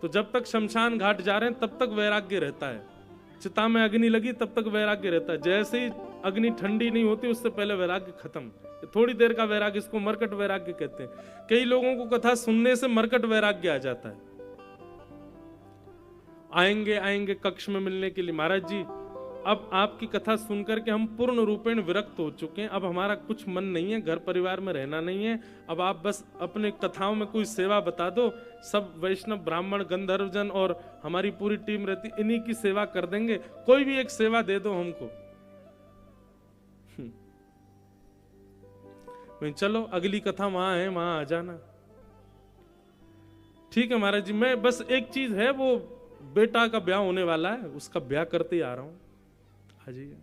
तो जब तक शमशान घाट जा रहे हैं तब तक वैराग्य रहता है, चिता में अग्नि लगी तब तक वैराग्य रहता है, जैसे ही अग्नि ठंडी नहीं होती उससे पहले वैराग्य खत्म। थोड़ी देर का वैराग्य, इसको मरकट वैराग्य कहते हैं। कई लोगों को कथा सुनने से मरकट वैराग्य आ जाता है, आएंगे कक्ष में मिलने के लिए, महाराज जी अब आपकी कथा सुनकर के हम पूर्ण रूपेण विरक्त हो चुके हैं, अब हमारा कुछ मन नहीं है, घर परिवार में रहना नहीं है, अब आप बस अपने कथाओं में कोई सेवा बता दो, सब वैष्णव ब्राह्मण गंधर्वजन और हमारी पूरी टीम रहती, इन्हीं की सेवा कर देंगे, कोई भी एक सेवा दे दो हमको। चलो अगली कथा वहां है, वहां आ जाना। ठीक है महाराज जी, मैं बस एक चीज है, वो बेटा का ब्याह होने वाला है, उसका ब्याह करते ही आ रहा हूं, हाँ जी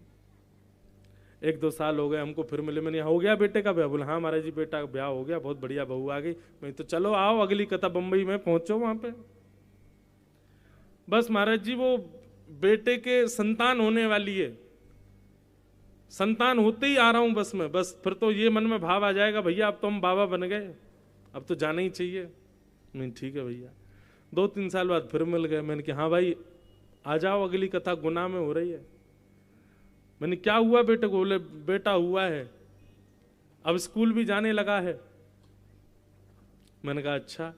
1-2 साल हो गए हमको, फिर मिले, मैंने हो गया बेटे का ब्याह? बोले हाँ महाराज जी बेटा का ब्याह हो गया, बहुत बढ़िया बहू आ गई। मैं तो चलो आओ अगली कथा बंबई में पहुंचो वहां पे। बस महाराज जी वो बेटे के संतान होने वाली है, संतान होते ही आ रहा हूं बस मैं, बस फिर तो ये मन में भाव आ जाएगा भैया अब तो हम बाबा बन गए, अब तो जाना ही चाहिए। नहीं ठीक है भैया। 2-3 साल बाद फिर मिल गए, मैंने कहा हाँ भाई आ जाओ अगली कथा गुना में हो रही है। मैंने क्या हुआ बेटे को? बोले बेटा हुआ है, अब स्कूल भी जाने लगा है। मैंने कहा अच्छा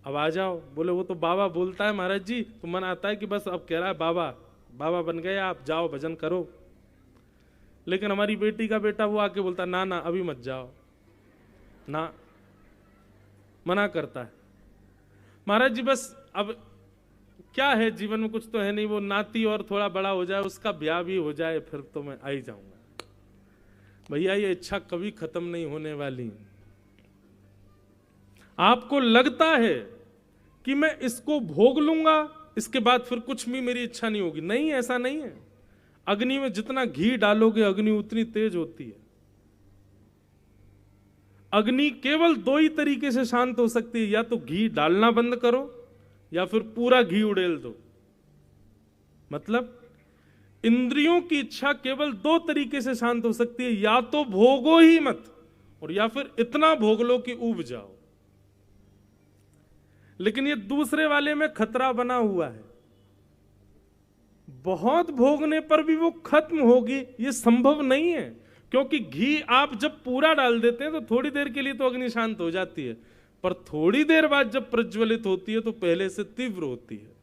अब आ जाओ। बोले वो तो बाबा बोलता है महाराज जी, तो मन आता है कि बस अब कह रहा है बाबा बाबा बन गए आप, जाओ भजन करो। लेकिन हमारी बेटी का बेटा वो आके बोलता ना ना अभी मत जाओ, ना मना करता है। महाराज जी बस अब क्या है, जीवन में कुछ तो है नहीं, वो नाती और थोड़ा बड़ा हो जाए, उसका ब्याह भी हो जाए, फिर तो मैं आ ही जाऊंगा। भैया ये इच्छा कभी खत्म नहीं होने वाली। आपको लगता है कि मैं इसको भोग लूंगा, इसके बाद फिर कुछ भी मेरी इच्छा नहीं होगी, नहीं ऐसा नहीं है। अग्नि में जितना घी डालोगे अग्नि उतनी तेज होती है। अग्नि केवल 2 ही तरीके से शांत हो सकती है, या तो घी डालना बंद करो या फिर पूरा घी उड़ेल दो। मतलब इंद्रियों की इच्छा केवल 2 तरीके से शांत हो सकती है, या तो भोगो ही मत, और या फिर इतना भोग लो कि ऊब जाओ। लेकिन ये दूसरे वाले में खतरा बना हुआ है, बहुत भोगने पर भी वो खत्म होगी ये संभव नहीं है। क्योंकि घी आप जब पूरा डाल देते हैं तो थोड़ी देर के लिए तो अग्नि शांत हो जाती है, पर थोड़ी देर बाद जब प्रज्वलित होती है तो पहले से तीव्र होती है।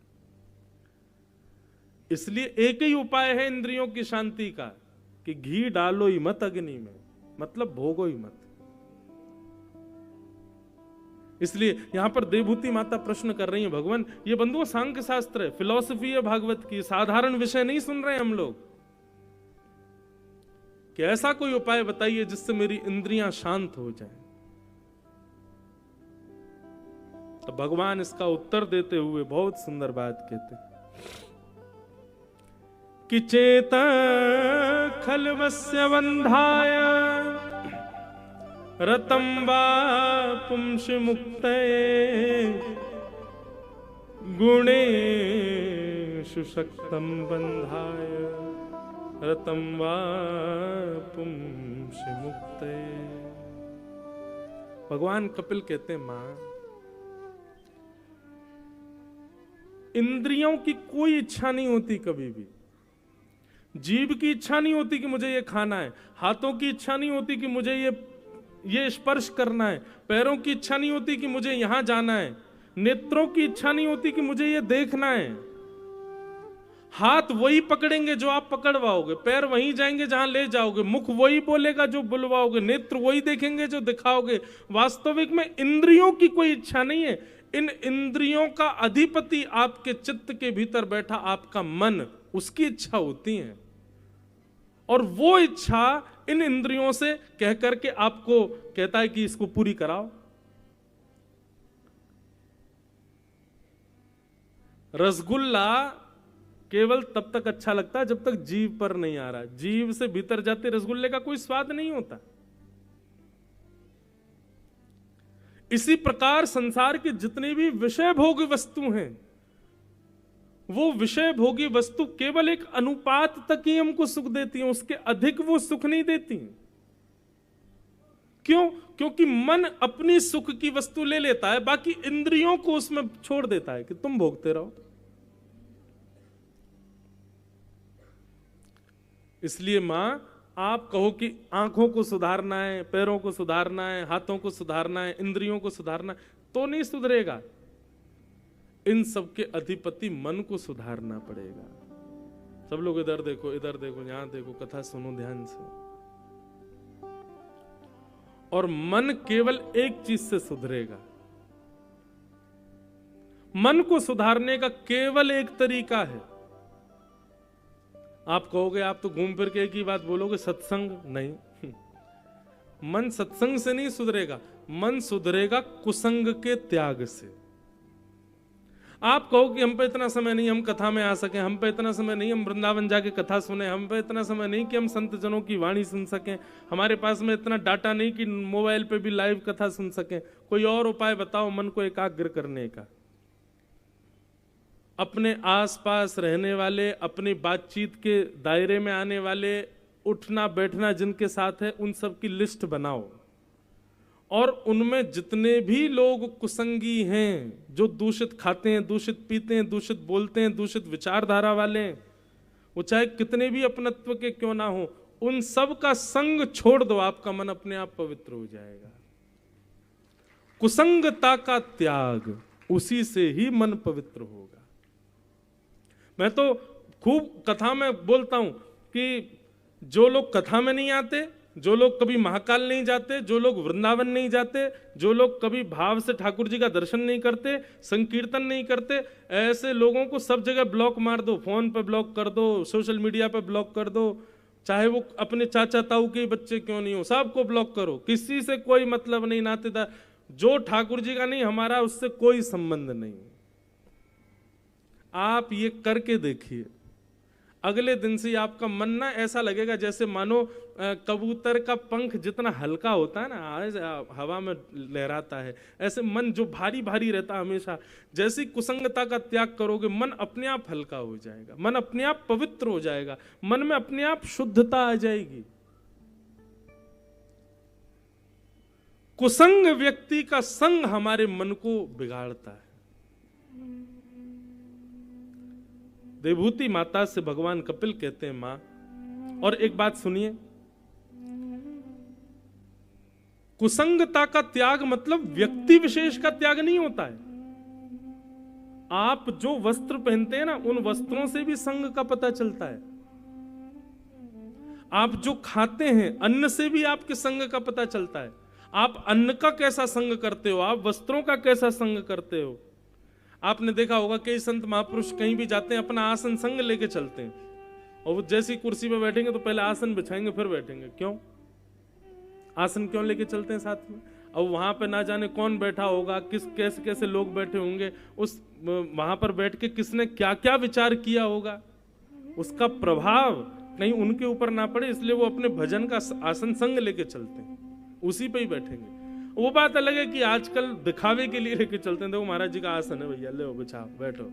इसलिए एक ही उपाय है इंद्रियों की शांति का कि घी डालो ही मत अग्नि में, मतलब भोगो ही मत। इसलिए यहां पर देवभूति माता प्रश्न कर रही है, भगवान ये बंधुओं सांख्य शास्त्र है, फिलॉसफी है भागवत की, साधारण विषय नहीं सुन रहे हम लोग, कि ऐसा कोई उपाय बताइए जिससे मेरी इंद्रियां शांत हो जाएं। तो भगवान इसका उत्तर देते हुए बहुत सुंदर बात कहते कि चेत खलवस्य बंधाय रतं वा पुंसि मुक्तये गुणेषु शक्तं बंधाय रतं वा पुंसि मुक्तये। भगवान कपिल कहते हैं मां, इंद्रियों की कोई इच्छा नहीं होती कभी भी। जीभ की इच्छा नहीं होती कि मुझे ये खाना है, हाथों की इच्छा नहीं होती कि मुझे ये स्पर्श करना है, पैरों की इच्छा नहीं होती कि मुझे यहां जाना है, नेत्रों की इच्छा नहीं होती कि मुझे ये देखना है। हाथ वही पकड़ेंगे जो आप पकड़वाओगे, पैर वहीं जाएंगे जहां ले जाओगे, मुख वही बोलेगा जो बुलवाओगे, नेत्र वही देखेंगे जो दिखाओगे। वास्तविक में इंद्रियों की कोई इच्छा नहीं है। इन इंद्रियों का अधिपति आपके चित्त के भीतर बैठा आपका मन, उसकी इच्छा होती है, और वो इच्छा इन इंद्रियों से कह करके आपको कहता है कि इसको पूरी कराओ। रसगुल्ला केवल तब तक अच्छा लगता है जब तक जीभ पर नहीं आ रहा, जीभ से भीतर जाते रसगुल्ले का कोई स्वाद नहीं होता। इसी प्रकार संसार के जितने भी विषय भोगी वस्तु हैं, वो विषय भोगी वस्तु केवल एक अनुपात तक ही हमको सुख देती हैं, उसके अधिक वो सुख नहीं देती। क्यों? क्योंकि मन अपनी सुख की वस्तु ले लेता है, बाकी इंद्रियों को उसमें छोड़ देता है कि तुम भोगते रहो। इसलिए मां, आप कहो कि आंखों को सुधारना है, पैरों को सुधारना है, हाथों को सुधारना है, इंद्रियों को सुधारना है, तो नहीं सुधरेगा। इन सब के अधिपति मन को सुधारना पड़ेगा। सब लोग इधर देखो, इधर देखो, यहां देखो, कथा सुनो ध्यान से। और मन केवल एक चीज से सुधरेगा। मन को सुधारने का केवल एक तरीका है। आप कहोगे, आप तो घूम फिर के एक ही बात बोलोगे, सत्संग। नहीं, मन सत्संग से नहीं सुधरेगा, मन सुधरेगा कुसंग के त्याग से। आप कहो कि हम पे इतना समय नहीं हम कथा में आ सके, हम पे इतना समय नहीं हम वृंदावन जाके कथा सुने, हम पे इतना समय नहीं कि हम संत जनों की वाणी सुन सकें, हमारे पास में इतना डाटा नहीं कि मोबाइल पे भी लाइव कथा सुन सकें। कोई और उपाय बताओ मन को एकाग्र करने का। अपने आसपास रहने वाले, अपनी बातचीत के दायरे में आने वाले, उठना बैठना जिनके साथ है, उन सब की लिस्ट बनाओ। और उनमें जितने भी लोग कुसंगी हैं, जो दूषित खाते हैं, दूषित पीते हैं, दूषित बोलते हैं, दूषित विचारधारा वाले हैं, वो चाहे कितने भी अपनत्व के क्यों ना हो, उन सब का संग छोड़ दो, आपका मन अपने आप पवित्र हो जाएगा। कुसंगता का त्याग, उसी से ही मन पवित्र होगा। मैं तो खूब कथा में बोलता हूं कि जो लोग कथा में नहीं आते, जो लोग कभी महाकाल नहीं जाते, जो लोग वृंदावन नहीं जाते, जो लोग कभी भाव से ठाकुर जी का दर्शन नहीं करते, संकीर्तन नहीं करते, ऐसे लोगों को सब जगह ब्लॉक मार दो। फोन पे ब्लॉक कर दो, सोशल मीडिया पे ब्लॉक कर दो, चाहे वो अपने चाचा ताऊ के बच्चे क्यों नहीं हो, सबको ब्लॉक करो। किसी से कोई मतलब नहीं, नातेदार जो ठाकुर जी का नहीं, हमारा उससे कोई संबंध नहीं। आप ये करके देखिए, अगले दिन से आपका मन ना ऐसा लगेगा जैसे मानो कबूतर का पंख जितना हल्का होता है ना, आज हवा में लहराता है, ऐसे मन जो भारी भारी रहता है हमेशा, जैसी कुसंगता का त्याग करोगे मन अपने आप हल्का हो जाएगा, मन अपने आप पवित्र हो जाएगा, मन में अपने आप शुद्धता आ जाएगी। कुसंग व्यक्ति का संग हमारे मन को बिगाड़ता है। देवभूति माता से भगवान कपिल कहते हैं, मां, और एक बात सुनिए, कुसंगता का त्याग मतलब व्यक्ति विशेष का त्याग नहीं होता है। आप जो वस्त्र पहनते हैं ना, उन वस्त्रों से भी संग का पता चलता है। आप जो खाते हैं, अन्न से भी आपके संग का पता चलता है। आप अन्न का कैसा संग करते हो, आप वस्त्रों का कैसा संग करते हो। आपने देखा होगा कई संत महापुरुष कहीं भी जाते हैं अपना आसन संग लेके चलते हैं, और वो जैसी कुर्सी पे बैठेंगे तो पहले आसन बिछाएंगे फिर बैठेंगे। क्यों? आसन क्यों लेके चलते हैं साथ में? और वहां पे ना जाने कौन बैठा होगा, किस कैसे कैसे लोग बैठे होंगे, उस वहां पर बैठ के किसने क्या क्या विचार किया होगा, उसका प्रभाव कहीं उनके ऊपर ना पड़े, इसलिए वो अपने भजन का आसन संग लेके चलते हैं, उसी पे ही बैठेंगे। वो बात अलग है कि आजकल दिखावे के लिए लेके चलते हैं, देखो महाराज जी का आसन है भैया, ले बिछाओ बैठो।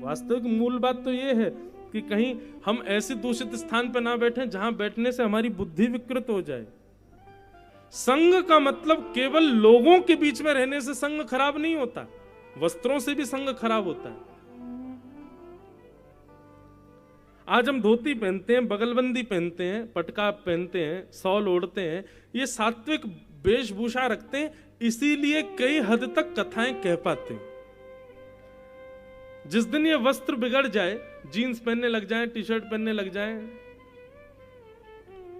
वास्तविक मूल बात तो ये है कि कहीं हम ऐसे दूषित स्थान पर ना बैठे जहां बैठने से हमारी बुद्धि विकृत हो जाए। संग का मतलब केवल लोगों के बीच में रहने से संग खराब नहीं होता, वस्त्रों से भी संग खराब होता है। आज हम धोती पहनते हैं, बगलबंदी पहनते हैं, पटका पहनते हैं, शॉल ओढ़ते हैं, ये सात्विक वेशभूषा रखते हैं, इसीलिए कई हद तक कथाएं कह पाते हैं। जिस दिन ये वस्त्र बिगड़ जाए, जीन्स पहनने लग जाए, टी शर्ट पहनने लग जाए,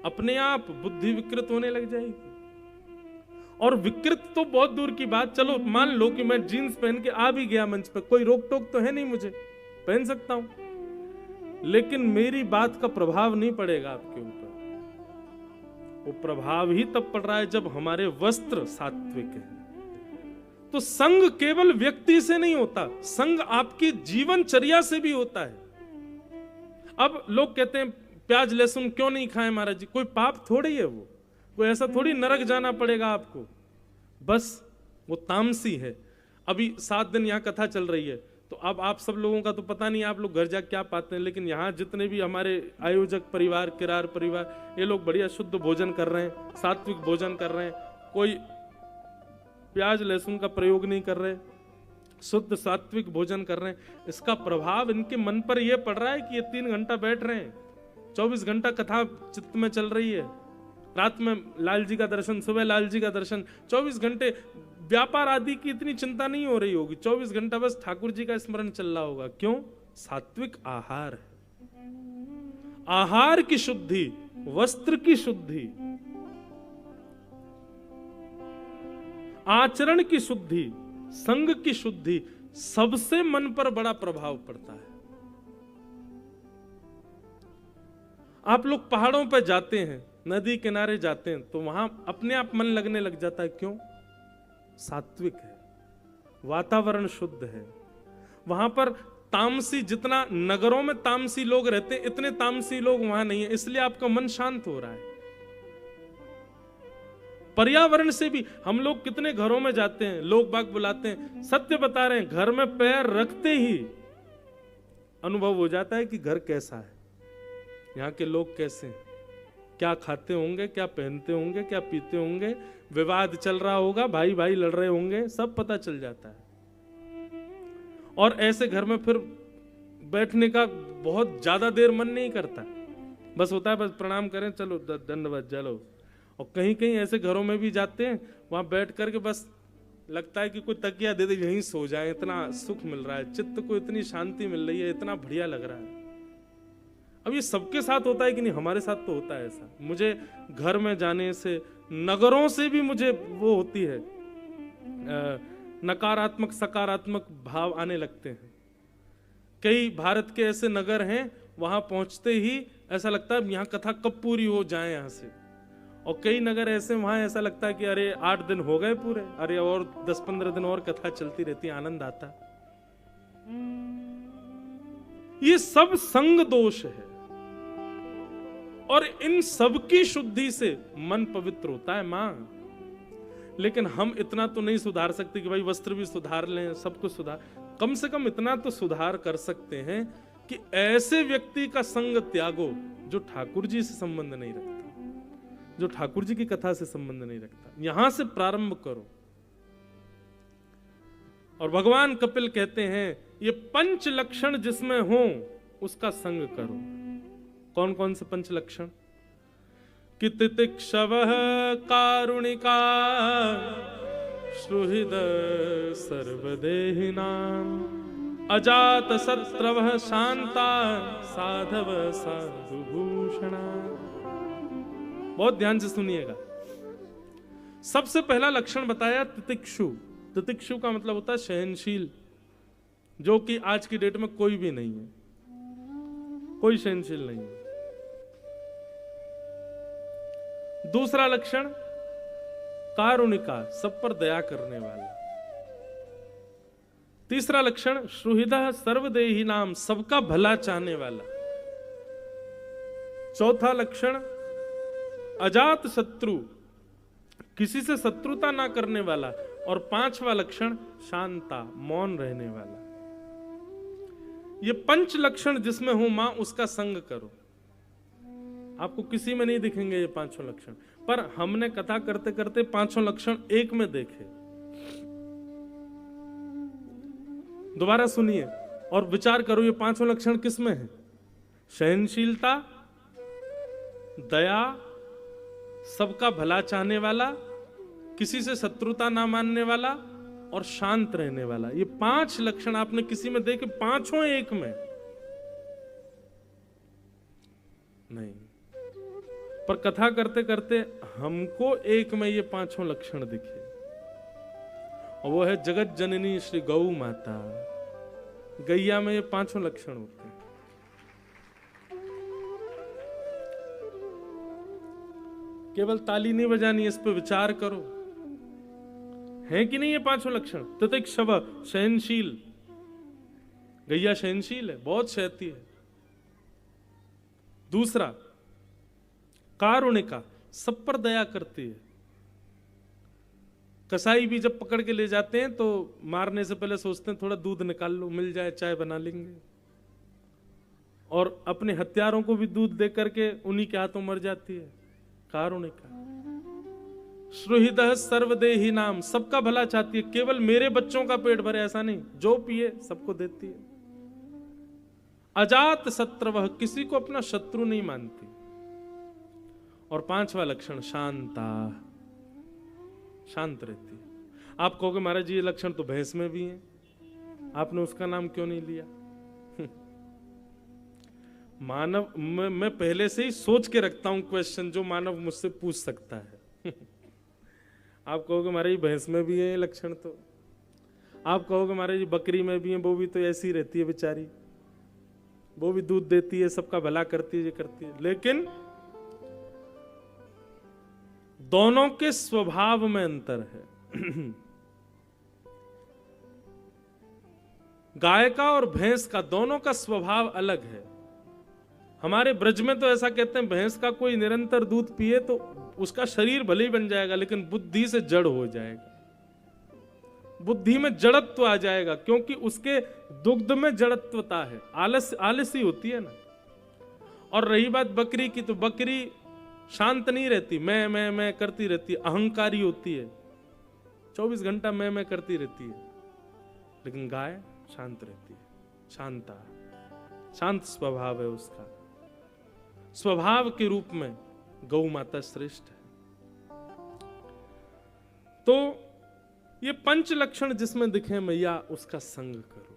अपने आप बुद्धि विकृत होने लग जाएगी। और विकृत तो बहुत दूर की बात, चलो मान लो कि मैं जीन्स पहन के आ भी गया मंच पर, कोई रोक टोक तो है नहीं, मुझे पहन सकता हूं, लेकिन मेरी बात का प्रभाव नहीं पड़ेगा आपके ऊपर। वो प्रभाव ही तब पड़ रहा है जब हमारे वस्त्र सात्विक हैं। तो संग केवल व्यक्ति से नहीं होता, संग आपकी जीवनचर्या से भी होता है। अब लोग कहते हैं प्याज लहसुन क्यों नहीं खाएं महाराज जी, कोई पाप थोड़ी है वो, कोई ऐसा थोड़ी नरक जाना पड़ेगा आपको, बस वो तामसी है। अभी 7 दिन यहाँ कथा चल रही है, तो अब आप सब लोगों का तो पता नहीं आप लोग घर जा क्या पाते हैं, लेकिन यहाँ जितने भी हमारे आयोजक परिवार, किरार परिवार, ये लोग बढ़िया शुद्ध भोजन कर रहे हैं, सात्विक भोजन कर रहे हैं, कोई प्याज लहसुन का प्रयोग नहीं कर रहे, शुद्ध सात्विक भोजन कर रहे हैं, इसका प्रभाव इनके मन पर यह पड़ रहा है कि ये 3 घंटा बैठ रहे हैं, 24 घंटा कथा चित्त में चल रही है, रात में लाल जी का दर्शन, सुबह लाल जी का दर्शन, 24 घंटे व्यापार आदि की इतनी चिंता नहीं हो रही होगी, 24 घंटा बस ठाकुर जी का स्मरण चल रहा होगा। क्यों? सात्विक आहार है। आहार की शुद्धि, वस्त्र की शुद्धि, आचरण की शुद्धि, संग की शुद्धि, सबसे मन पर बड़ा प्रभाव पड़ता है। आप लोग पहाड़ों पर जाते हैं, नदी किनारे जाते हैं, तो वहां अपने आप मन लगने लग जाता है। क्यों? सात्विक है, वातावरण शुद्ध है। वहां पर तामसी, जितना नगरों में तामसी लोग रहते हैं, इतने तामसी लोग वहां नहीं है, इसलिए आपका मन शांत हो रहा है। पर्यावरण से भी हम लोग कितने घरों में जाते हैं, लोग बाग बुलाते हैं, सत्य बता रहे हैं, घर में पैर रखते ही अनुभव हो जाता है कि घर कैसा है, यहाँ के लोग कैसे हैं, क्या खाते होंगे, क्या पहनते होंगे, क्या पीते होंगे, विवाद चल रहा होगा, भाई भाई लड़ रहे होंगे, सब पता चल जाता है। और ऐसे घर में फिर बैठने का बहुत ज्यादा देर मन नहीं करता, बस होता है बस प्रणाम करें, चलो दंडवत चलो। और कहीं कहीं ऐसे घरों में भी जाते हैं, वहां बैठ करके बस लगता है कि कोई तकिया दे दे यहीं सो जाए, इतना सुख मिल रहा है, चित्त को इतनी शांति मिल रही है, इतना बढ़िया लग रहा है। अब ये सबके साथ होता है कि नहीं? हमारे साथ तो होता है ऐसा। मुझे घर में जाने से, नगरों से भी मुझे वो होती है, नकारात्मक सकारात्मक भाव आने लगते हैं। कई भारत के ऐसे नगर हैं, वहां पहुंचते ही ऐसा लगता है यहाँ कथा कब पूरी हो जाए यहाँ से। और कई नगर ऐसे वहां ऐसा लगता है कि अरे 8 दिन हो गए पूरे, अरे और 10-15 दिन और कथा चलती रहती, आनंद आता। ये सब संग दोष है, और इन सब की शुद्धि से मन पवित्र होता है मां। लेकिन हम इतना तो नहीं सुधार सकते कि भाई वस्त्र भी सुधार लें, सब कुछ सुधार, कम से कम इतना तो सुधार कर सकते हैं कि ऐसे व्यक्ति का संग त्यागो जो ठाकुर जी से संबंध नहीं रखता, जो ठाकुर जी की कथा से संबंध नहीं रखता। यहां से प्रारंभ करो। और भगवान कपिल कहते हैं ये 5 लक्षण जिसमें हो उसका संग करो। कौन कौन से 5 लक्षण? कि तितिक्षवः कारुणिका सुहृद सर्वदेहिनां अजात शत्रवः शांता साधव साधुभूषणा। बहुत ध्यान से सुनिएगा। सबसे पहला लक्षण बताया तितिक्षु। तितिक्षु का मतलब होता है सहनशील, जो कि आज की डेट में कोई भी नहीं है, कोई सहनशील नहीं है। दूसरा लक्षण कारुणिका, सब पर दया करने वाला। तीसरा लक्षण सुहृदः सर्वदेही नाम, सबका भला चाहने वाला। चौथा लक्षण अजात शत्रु, किसी से शत्रुता ना करने वाला। और 5वां लक्षण शांता, मौन रहने वाला। ये 5 लक्षण जिसमें हो मां उसका संग करो। आपको किसी में नहीं दिखेंगे ये 5 लक्षण, पर हमने कथा करते करते 5 लक्षण एक में देखे। दोबारा सुनिए और विचार करो ये 5 लक्षण किस में है? सहनशीलता, दया, सबका भला चाहने वाला, किसी से शत्रुता ना मानने वाला और शांत रहने वाला। ये 5 लक्षण आपने किसी में देखे? 5 एक में नहीं, पर कथा करते करते हमको एक में ये 5 लक्षण दिखे, और वो है जगत जननी श्री गौ माता। गैया में ये 5 लक्षण होते हैं। केवल ताली नहीं बजानी, इस पे विचार करो, है कि नहीं ये 5 लक्षण? तितिक्षव, सहनशील, गैया सहनशील है, बहुत सहती है। दूसरा कारुणिका, सब पर दया करती है। कसाई भी जब पकड़ के ले जाते हैं तो मारने से पहले सोचते हैं थोड़ा दूध निकाल लो, मिल जाए चाय बना लेंगे, और अपने हत्यारों को भी दूध दे करके उन्हीं के हाथों मर जाती है। कारुणिका। श्रुहिदः सर्वदेही नाम, सबका भला चाहती है, केवल मेरे बच्चों का पेट भरे ऐसा नहीं, जो पिए सबको देती है। अजात शत्रवः, किसी को अपना शत्रु नहीं मानती। और पांचवा लक्षण शांता, शांत रहती है। आप कहोगे महाराज जी ये लक्षण तो भैंस में भी है, आपने उसका नाम क्यों नहीं लिया? मानव मैं पहले से ही सोच के रखता हूं क्वेश्चन जो मानव मुझसे पूछ सकता है। आप कहोगे महाराज जी भैंस में भी है ये लक्षण, तो आप कहोगे महाराज जी बकरी में भी है, वो भी तो ऐसी रहती है बेचारी, वो भी दूध देती है, सबका भला करती है, ये करती है। लेकिन दोनों के स्वभाव में अंतर है। गाय का और भैंस का, दोनों का स्वभाव अलग है। हमारे ब्रज में तो ऐसा कहते हैं, भैंस का कोई निरंतर दूध पिए तो उसका शरीर भले ही बन जाएगा, लेकिन बुद्धि से जड़ हो जाएगा, बुद्धि में जड़त्व आ जाएगा, क्योंकि उसके दुग्ध में जड़त्वता है, आलसी होती है ना। और रही बात बकरी की, तो बकरी शांत नहीं रहती, मैं करती रहती है, अहंकारी होती है, 24 घंटा मैं करती रहती है। लेकिन गाय शांत रहती है, शांता, शांत स्वभाव है उसका। स्वभाव के रूप में गौ माता श्रेष्ठ है। तो ये पंच लक्षण जिसमें दिखे मैया उसका संग करो।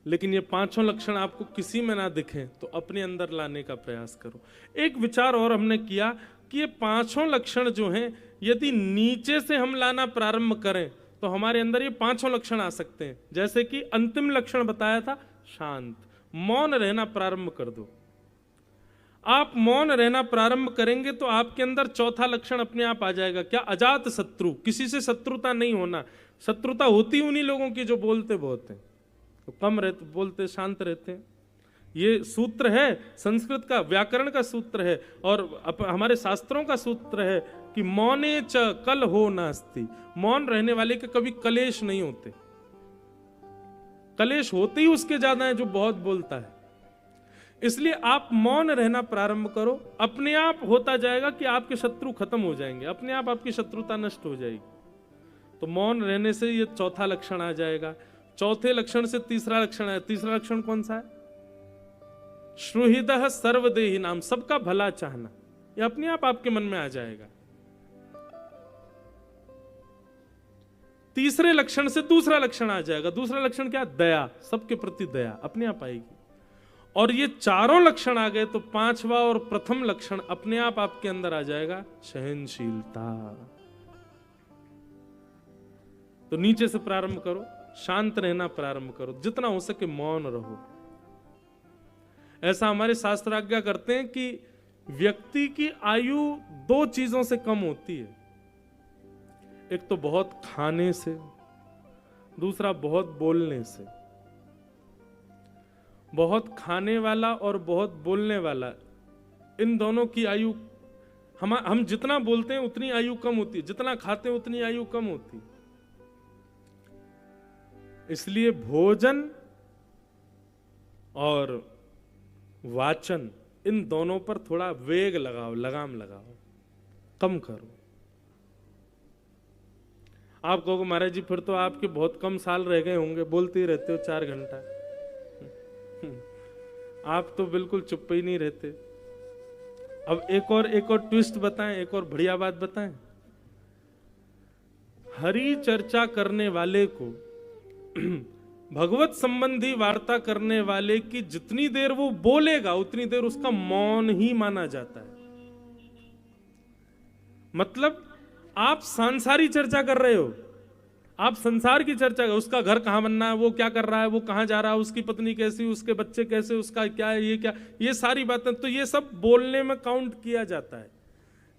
लेकिन ये पांचों लक्षण आपको किसी में ना दिखे तो अपने अंदर लाने का प्रयास करो। एक विचार और हमने किया कि ये पांचों लक्षण जो हैं, यदि नीचे से हम लाना प्रारंभ करें तो हमारे अंदर ये पांचों लक्षण आ सकते हैं। जैसे कि अंतिम लक्षण बताया था शांत, मौन रहना प्रारंभ कर दो। आप मौन रहना प्रारंभ करेंगे तो आपके अंदर चौथा लक्षण अपने आप आ जाएगा। क्या? अजात शत्रु, किसी से शत्रुता नहीं होना। शत्रुता होती उन्हीं लोगों की जो बोलते बहुत हैं, तो कम रहते, बोलते शांत रहते हैं। ये सूत्र है संस्कृत का, व्याकरण का सूत्र है, और हमारे शास्त्रों का सूत्र है कि मौने च कल हो नास्ति। मौन रहने वाले के कभी कलेश नहीं होते। कलेश होते ही उसके ज्यादा है जो बहुत बोलता है। इसलिए आप मौन रहना प्रारंभ करो, अपने आप होता जाएगा कि आपके शत्रु खत्म हो जाएंगे, अपने आप आपकी शत्रुता नष्ट हो जाएगी। तो मौन रहने से ये चौथा लक्षण आ जाएगा। चौथे लक्षण से तीसरा लक्षण है। तीसरा लक्षण कौन सा है? श्रुहिदः सर्वदेही नाम, सबका भला चाहना। ये अपने आप आपके मन में आ जाएगा। तीसरे लक्षण से दूसरा लक्षण आ जाएगा। दूसरा लक्षण क्या? दया, सबके प्रति दया अपने आप आएगी। और ये चारों लक्षण आ गए तो पांचवा और प्रथम लक्षण अपने आप आपके अंदर आ जाएगा, सहनशीलता। तो नीचे से प्रारंभ करो, शांत रहना प्रारंभ करो, जितना हो सके मौन रहो। ऐसा हमारे शास्त्र आज्ञा करते हैं कि व्यक्ति की आयु दो चीजों से कम होती है। एक तो बहुत खाने से, दूसरा बहुत बोलने से। बहुत खाने वाला और बहुत बोलने वाला, इन दोनों की आयु, हम जितना बोलते हैं उतनी आयु कम होती है, जितना खाते हैं उतनी आयु कम होती है। इसलिए भोजन और वाचन, इन दोनों पर थोड़ा वेग लगाओ, लगाम लगाओ, कम करो। आप कहोगे महाराज जी फिर तो आपके बहुत कम साल रह गए होंगे, बोलते ही रहते हो 4 घंटा। आप तो बिल्कुल चुप ही नहीं रहते। अब एक और ट्विस्ट बताएं, एक और बढ़िया बात बताएं। हरि चर्चा करने वाले को, भगवत संबंधी वार्ता करने वाले की जितनी देर वो बोलेगा उतनी देर उसका मौन ही माना जाता है। मतलब आप सांसारिक चर्चा कर रहे हो, आप संसार की चर्चा, उसका घर कहां बनना है, वो क्या कर रहा है, वो कहां जा रहा है, उसकी पत्नी कैसी, उसके बच्चे कैसे, उसका क्या है, ये क्या, ये सारी बातें, तो ये सब बोलने में काउंट किया जाता है।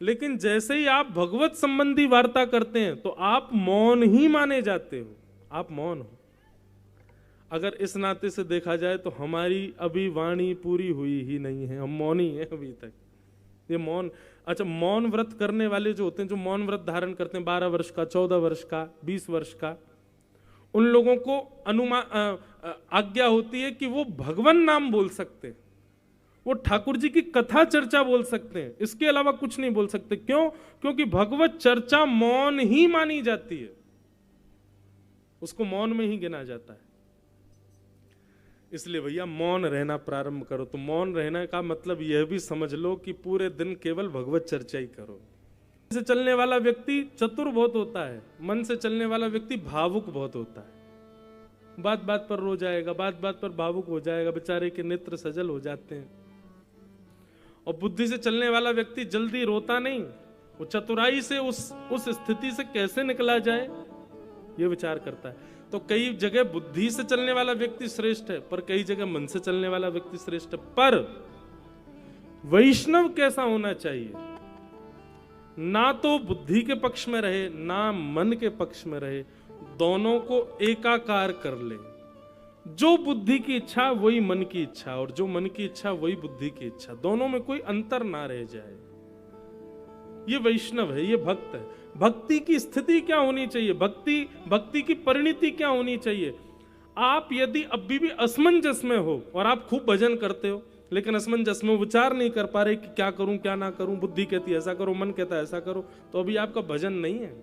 लेकिन जैसे ही आप भगवत संबंधी वार्ता करते हैं तो आप मौन ही माने जाते हो, आप मौन हो। अगर इस नाते से देखा जाए तो हमारी अभी वाणी पूरी हुई ही नहीं है, हम मौन ही हैं अभी तक। ये मौन, अच्छा, मौन व्रत करने वाले जो होते हैं, जो मौन व्रत धारण करते हैं 12 वर्ष का, 14 वर्ष का, 20 वर्ष का, उन लोगों को आज्ञा होती है कि वो भगवान नाम बोल सकते, वो ठाकुर जी की कथा चर्चा बोल सकते हैं, इसके अलावा कुछ नहीं बोल सकते। क्यों? क्योंकि भगवत चर्चा मौन ही मानी जाती है, उसको मौन में ही गिना जाता है। इसलिए भैया मौन रहना प्रारंभ करो। तो मौन रहने का मतलब यह भी समझ लो कि पूरे दिन केवल भगवत चर्चा ही करो। मन से चलने वाला व्यक्ति चतुर बहुत होता है, मन से चलने वाला व्यक्ति भावुक बहुत होता है। बात बात पर रो जाएगा, बात बात पर भावुक हो जाएगा, बेचारे के नेत्र सजल हो जाते हैं। और बुद्धि से चलने वाला व्यक्ति जल्दी रोता नहीं, वो चतुराई से उस स्थिति से कैसे निकला जाए ये विचार करता है। तो कई जगह बुद्धि से चलने वाला व्यक्ति श्रेष्ठ है, पर कई जगह मन से चलने वाला व्यक्ति श्रेष्ठ है। पर वैष्णव कैसा होना चाहिए? ना तो बुद्धि के पक्ष में रहे ना मन के पक्ष में रहे, दोनों को एकाकार कर ले। जो बुद्धि की इच्छा वही मन की इच्छा, और जो मन की इच्छा वही बुद्धि की इच्छा, दोनों में कोई अंतर ना रह जाए। ये वैष्णव है, ये भक्त है। भक्ति की स्थिति क्या होनी चाहिए? भक्ति की परिणति क्या होनी चाहिए? आप यदि अभी भी असमंजस में हो और आप खूब भजन करते हो, लेकिन असमंजस में विचार नहीं कर पा रहे कि क्या करूं क्या ना करूं, बुद्धि कहती है ऐसा करो, मन कहता है ऐसा करो, तो अभी आपका भजन नहीं है।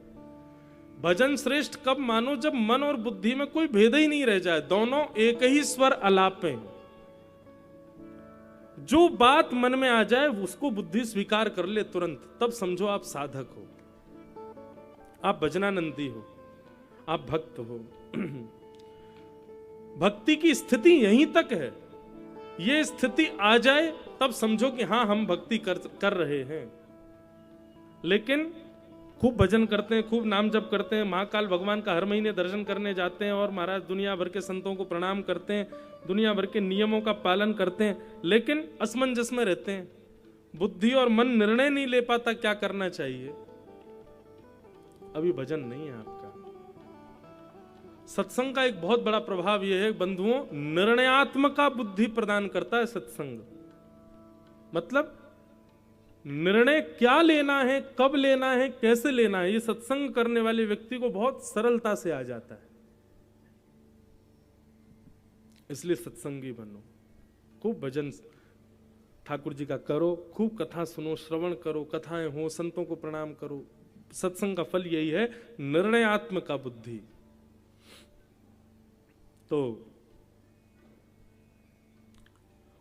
भजन श्रेष्ठ कब मानो? जब मन और बुद्धि में कोई भेद ही नहीं रह जाए, दोनों एक ही स्वर आलाप हैं। जो बात मन में आ जाए उसको बुद्धि स्वीकार कर ले तुरंत, तब समझो आप साधक हो, आप भजनानंदी हो, आप भक्त हो। भक्ति की स्थिति यहीं तक है। ये स्थिति आ जाए तब समझो कि हाँ हम भक्ति कर रहे हैं। लेकिन खूब भजन करते हैं, खूब नाम जप करते हैं, महाकाल भगवान का हर महीने दर्शन करने जाते हैं और महाराज दुनिया भर के संतों को प्रणाम करते हैं, दुनिया भर के नियमों का पालन करते हैं, लेकिन असमंजस में रहते हैं। बुद्धि और मन निर्णय नहीं ले पाता क्या करना चाहिए, अभी भजन नहीं है आपका। सत्संग का एक बहुत बड़ा प्रभाव यह है बंधुओं, निर्णयात्मका बुद्धि प्रदान करता है सत्संग। मतलब निर्णय क्या लेना है, कब लेना है, कैसे लेना है, ये सत्संग करने वाले व्यक्ति को बहुत सरलता से आ जाता है। इसलिए सत्संगी बनो, खूब भजन ठाकुर जी का करो, खूब कथा सुनो, श्रवण करो, कथाएं हो, संतों को प्रणाम करो। सत्संग का फल यही है, निर्णयात्मका बुद्धि। तो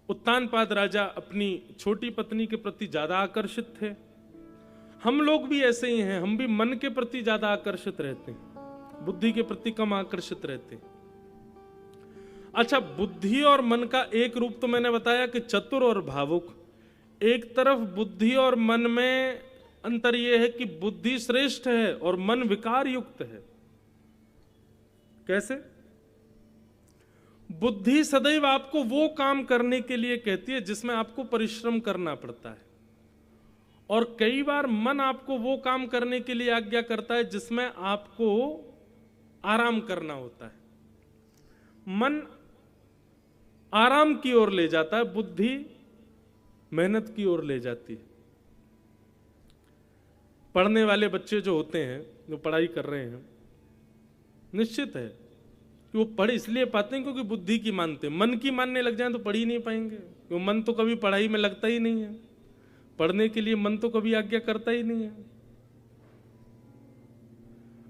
उत्तानपाद राजा अपनी छोटी पत्नी के प्रति ज्यादा आकर्षित थे। हम लोग भी ऐसे ही हैं, हम भी मन के प्रति ज्यादा आकर्षित रहते हैं, बुद्धि के प्रति कम आकर्षित रहते हैं। अच्छा, बुद्धि और मन का एक रूप तो मैंने बताया कि चतुर और भावुक। एक तरफ बुद्धि और मन में अंतर यह है कि बुद्धि श्रेष्ठ है और मन विकार युक्त है। कैसे? बुद्धि सदैव आपको वो काम करने के लिए कहती है जिसमें आपको परिश्रम करना पड़ता है, और कई बार मन आपको वो काम करने के लिए आज्ञा करता है जिसमें आपको आराम करना होता है। मन आराम की ओर ले जाता है, बुद्धि मेहनत की ओर ले जाती है। पढ़ने वाले बच्चे जो होते हैं, जो पढ़ाई कर रहे हैं, निश्चित है कि वो पढ़ इसलिए पाते हैं क्योंकि बुद्धि की मानते हैं। मन की मानने लग जाएं तो पढ़ ही नहीं पाएंगे, क्योंकि मन तो कभी पढ़ाई में लगता ही नहीं है। पढ़ने के लिए मन तो कभी आज्ञा करता ही नहीं है।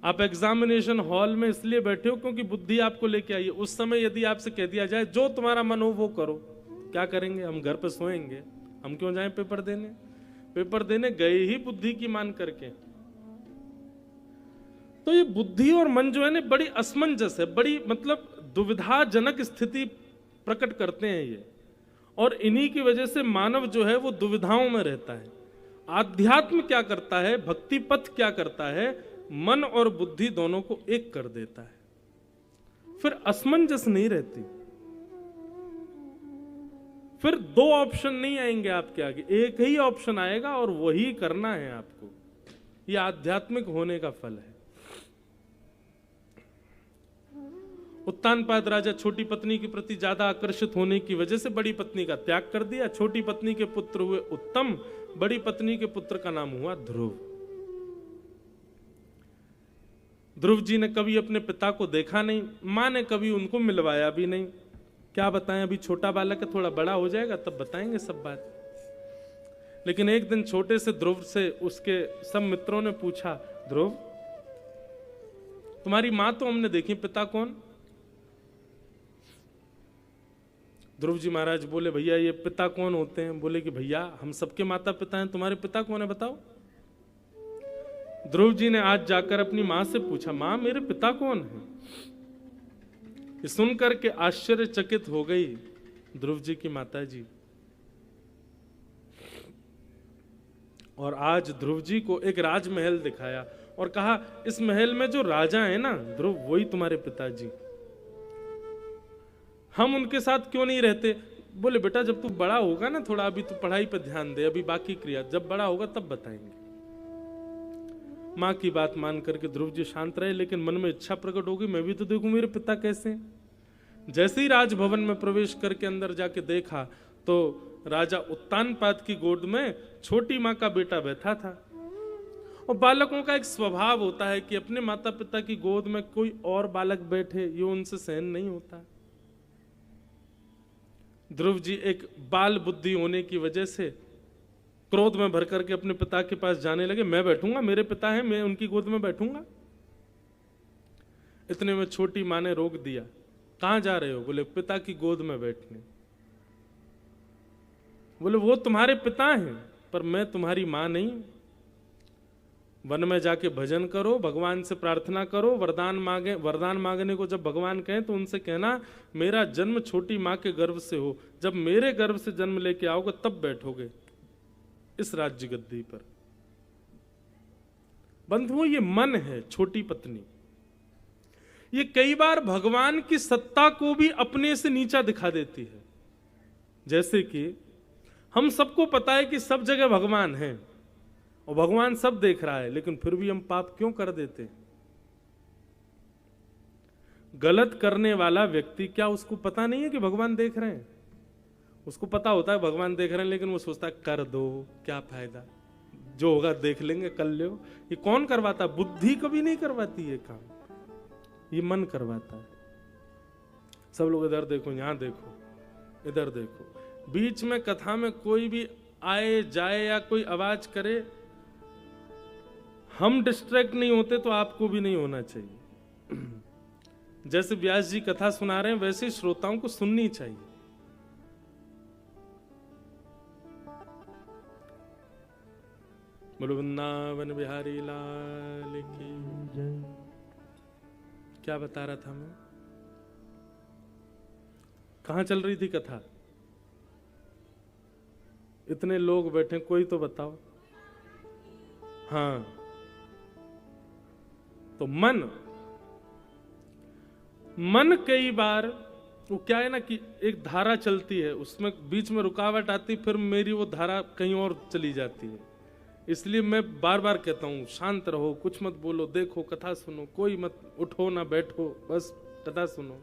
आप एग्जामिनेशन हॉल में इसलिए बैठे हो क्योंकि बुद्धि आपको लेके आई है। उस समय यदि आपसे कह दिया जाए जो तुम्हारा मन हो वो करो, क्या करेंगे? हम घर पे सोएंगे, हम क्यों जाएं पेपर देने? पेपर देने गए ही बुद्धि की मान करके। तो ये बुद्धि और मन जो है ना, बड़ी असमंजस है, बड़ी मतलब दुविधाजनक स्थिति प्रकट करते हैं ये, और इन्हीं की वजह से मानव जो है वो दुविधाओं में रहता है। आध्यात्म क्या करता है, भक्ति पथ क्या करता है, मन और बुद्धि दोनों को एक कर देता है, फिर असमंजस नहीं रहती। फिर दो ऑप्शन नहीं आएंगे आपके आगे, एक ही ऑप्शन आएगा और वही करना है आपको। यह आध्यात्मिक होने का फल है। उत्तानपाद राजा छोटी पत्नी के प्रति ज्यादा आकर्षित होने की वजह से बड़ी पत्नी का त्याग कर दिया। छोटी पत्नी के पुत्र हुए उत्तम, बड़ी पत्नी के पुत्र का नाम हुआ ध्रुव। ध्रुव जी ने कभी अपने पिता को देखा नहीं, मां ने कभी उनको मिलवाया भी नहीं। क्या बताएं, अभी छोटा बालक है, थोड़ा बड़ा हो जाएगा तब बताएंगे सब बात। लेकिन एक दिन छोटे से ध्रुव से उसके सब मित्रों ने पूछा, ध्रुव तुम्हारी मां तो हमने देखी, पिता कौन? ध्रुव जी महाराज बोले, भैया ये पिता कौन होते हैं? बोले कि भैया हम सबके माता पिता हैं, तुम्हारे पिता कौन है बताओ। ध्रुव जी ने आज जाकर अपनी मां से पूछा, मां मेरे पिता कौन है? ये सुनकर के आश्चर्यचकित हो गई ध्रुव जी की माता जी। और आज ध्रुव जी को एक राजमहल दिखाया और कहा, इस महल में जो राजा है ना ध्रुव, वही तुम्हारे पिताजी। हम उनके साथ क्यों नहीं रहते? बोले बेटा जब तू बड़ा होगा ना, थोड़ा अभी तू पढ़ाई पर ध्यान दे, अभी बाकी क्रिया जब बड़ा होगा तब बताएंगे। मां की बात मान करके ध्रुव जी शांत रहे, लेकिन मन में इच्छा प्रकट हो गई, मैं भी तो देखूं मेरे पिता कैसे हैं। जैसे ही राजभवन में प्रवेश करके अंदर जाके देखा तो राजा उत्तानपाद की गोद में छोटी मां का बेटा बैठा था। और बालकों का एक स्वभाव होता है कि अपने माता पिता की गोद में कोई और बालक बैठे, ये उनसे सहन नहीं होता। ध्रुव जी एक बाल बुद्धि होने की वजह से क्रोध में भर करके अपने पिता के पास जाने लगे, मैं बैठूंगा, मेरे पिता हैं, मैं उनकी गोद में बैठूंगा। इतने में छोटी मां ने रोक दिया, कहां जा रहे हो? बोले पिता की गोद में बैठने। बोले वो तुम्हारे पिता हैं पर मैं तुम्हारी मां नहीं। वन में जाके भजन करो, भगवान से प्रार्थना करो, वरदान मांगे। वरदान मांगने को जब भगवान कहें तो उनसे कहना मेरा जन्म छोटी मां के गर्भ से हो, जब मेरे गर्भ से जन्म लेके आओगे तब बैठोगे इस राज्य गद्दी पर। बंधुओं ये मन है, छोटी पत्नी, ये कई बार भगवान की सत्ता को भी अपने से नीचा दिखा देती है। जैसे कि हम सबको पता है कि सब जगह भगवान है और भगवान सब देख रहा है, लेकिन फिर भी हम पाप क्यों कर देते हैं? गलत करने वाला व्यक्ति, क्या उसको पता नहीं है कि भगवान देख रहे हैं? उसको पता होता है भगवान देख रहे हैं, लेकिन वो सोचता है कर दो, क्या फायदा, जो होगा देख लेंगे, कर लो। ये कौन करवाता? बुद्धि कभी नहीं करवाती ये काम, ये मन करवाता है। सब लोग इधर देखो, यहां देखो, इधर देखो। बीच में कथा में कोई भी आए जाए या कोई आवाज करे, हम डिस्ट्रैक्ट नहीं होते तो आपको भी नहीं होना चाहिए। जैसे व्यास जी कथा सुना रहे हैं वैसे श्रोताओं को सुननी चाहिए। बोलो वृंदावन बिहारी लाल की जय। क्या बता रहा था मैं? कहां चल रही थी कथा? इतने लोग बैठे, कोई तो बताओ। हाँ, तो मन कई बार वो क्या है ना कि एक धारा चलती है, उसमें बीच में रुकावट आती, फिर मेरी वो धारा कहीं और चली जाती है। इसलिए मैं बार बार कहता हूं शांत रहो, कुछ मत बोलो, देखो कथा सुनो, कोई मत उठो ना बैठो, बस कथा सुनो।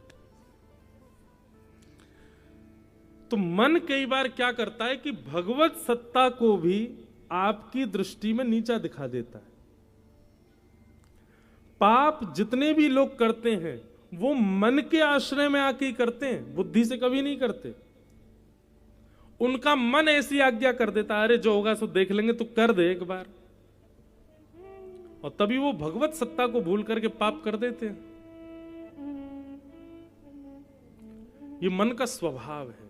तो मन कई बार क्या करता है कि भगवत सत्ता को भी आपकी दृष्टि में नीचा दिखा देता है। पाप जितने भी लोग करते हैं वो मन के आश्रय में आके ही करते हैं, बुद्धि से कभी नहीं करते। उनका मन ऐसी आज्ञा कर देता है, अरे जो होगा सो देख लेंगे, तो कर दे एक बार, और तभी वो भगवत सत्ता को भूल करके पाप कर देते हैं। ये मन का स्वभाव है।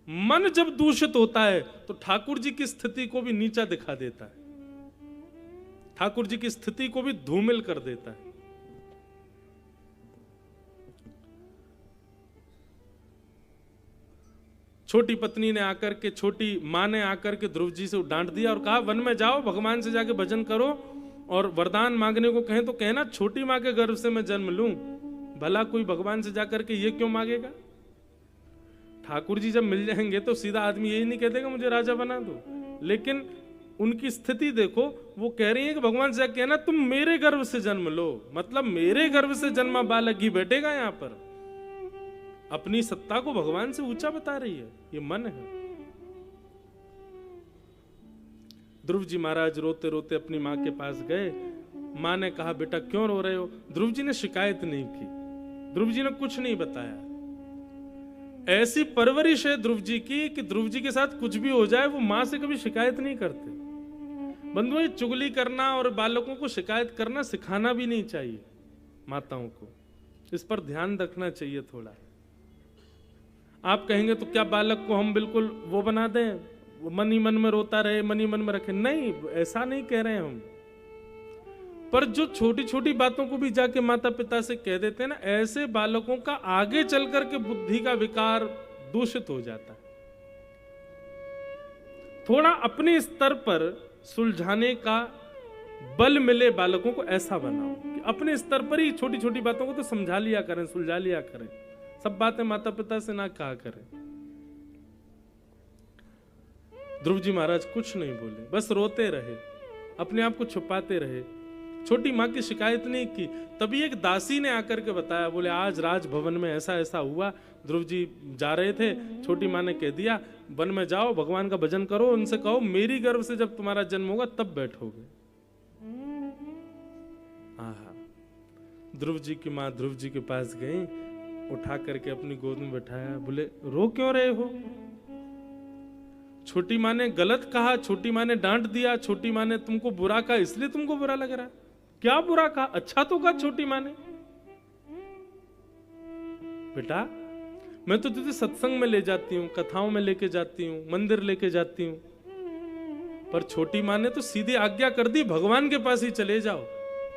मन जब दूषित होता है तो ठाकुर जी की स्थिति को भी नीचा दिखा देता है, ठाकुर जी की स्थिति को भी धूमिल कर देता है। छोटी पत्नी ने आकर के, छोटी मां ने आकर के ध्रुव जी से डांट दिया और कहा वन में जाओ, भगवान से जाके भजन करो, और वरदान मांगने को कहें तो कहना छोटी मां के गर्भ से मैं जन्म लूं। भला कोई भगवान से जाकर के ये क्यों मांगेगा? ठाकुर जी जब मिल जाएंगे तो सीधा आदमी यही नहीं कह देगा मुझे राजा बना दो। लेकिन उनकी स्थिति देखो, वो कह रही है कि भगवान से कहना तुम मेरे गर्भ से जन्म लो, मतलब मेरे गर्भ से जन्मा बालक ही बैठेगा यहां पर। अपनी सत्ता को भगवान से ऊंचा बता रही है, ये मन है। ध्रुव जी महाराज रोते रोते अपनी मां के पास गए। मां ने कहा बेटा क्यों रो रहे हो? ध्रुव जी ने शिकायत नहीं की, ध्रुव जी ने कुछ नहीं बताया। ऐसी परवरिश है ध्रुव जी की कि ध्रुव जी के साथ कुछ भी हो जाए वो माँ से कभी शिकायत नहीं करते। बंधुओं, चुगली करना और बालकों को शिकायत करना सिखाना भी नहीं चाहिए माताओं को, इस पर ध्यान रखना चाहिए थोड़ा। आप कहेंगे तो क्या बालक को हम बिल्कुल वो बना दें, वो मन ही मन में रोता रहे, मन ही मन में रखे? नहीं, ऐसा नहीं कह रहे हैं हम। पर जो छोटी छोटी बातों को भी जाके माता पिता से कह देते हैं ना, ऐसे बालकों का आगे चल करके बुद्धि का विकार दूषित हो जाता है। थोड़ा अपने स्तर पर सुलझाने का बल मिले बालकों को, ऐसा बनाओ कि अपने स्तर पर ही छोटी छोटी बातों को तो समझा लिया करें, सुलझा लिया करें। सब बातें माता पिता से ना कहा करें। ध्रुव जी महाराज कुछ नहीं बोले, बस रोते रहे, अपने आप को छुपाते रहे, छोटी माँ की शिकायत नहीं की। तभी एक दासी ने आकर के बताया, बोले आज राजभवन में ऐसा ऐसा हुआ, ध्रुव जी जा रहे थे, छोटी माँ ने कह दिया वन में जाओ, भगवान का भजन करो, उनसे कहो मेरी गर्भ से जब तुम्हारा जन्म होगा तब बैठोगे। आहा, ध्रुव जी की माँ ध्रुव जी के पास गई, उठा करके अपनी गोद में बैठाया, बोले रो क्यों रहे हो? छोटी माँ ने गलत कहा, छोटी माँ ने डांट दिया, छोटी माँ ने तुमको बुरा कहा, इसलिए तुमको बुरा लग रहा है? क्या बुरा कहा? अच्छा तो कहा छोटी माँ ने। बेटा, मैं तो तुझे सत्संग में ले जाती हूँ, कथाओं में लेके जाती हूँ, मंदिर लेके जाती हूँ, पर छोटी माँ ने तो सीधी आज्ञा कर दी भगवान के पास ही चले जाओ।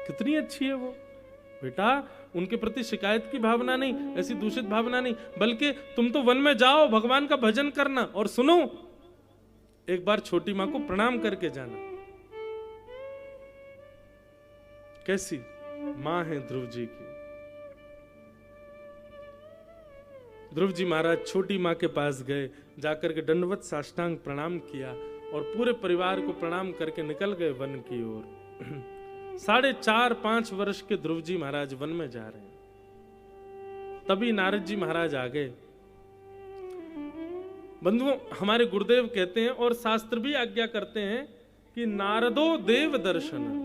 कितनी अच्छी है वो। बेटा, उनके प्रति शिकायत की भावना नहीं, ऐसी दूषित भावना नहीं, बल्कि तुम तो वन में जाओ, भगवान का भजन करना, और सुनो एक बार छोटी माँ को प्रणाम करके जाना। कैसी माँ है ध्रुव जी की। ध्रुव जी महाराज छोटी माँ के पास गए, जाकर के दंडवत साष्टांग प्रणाम किया और पूरे परिवार को प्रणाम करके निकल गए वन की ओर। 4.5-5 वर्ष के ध्रुव जी महाराज वन में जा रहे हैं। तभी नारद जी महाराज आ गए। बंधुओं, हमारे गुरुदेव कहते हैं और शास्त्र भी आज्ञा करते हैं कि नारदो देव दर्शन।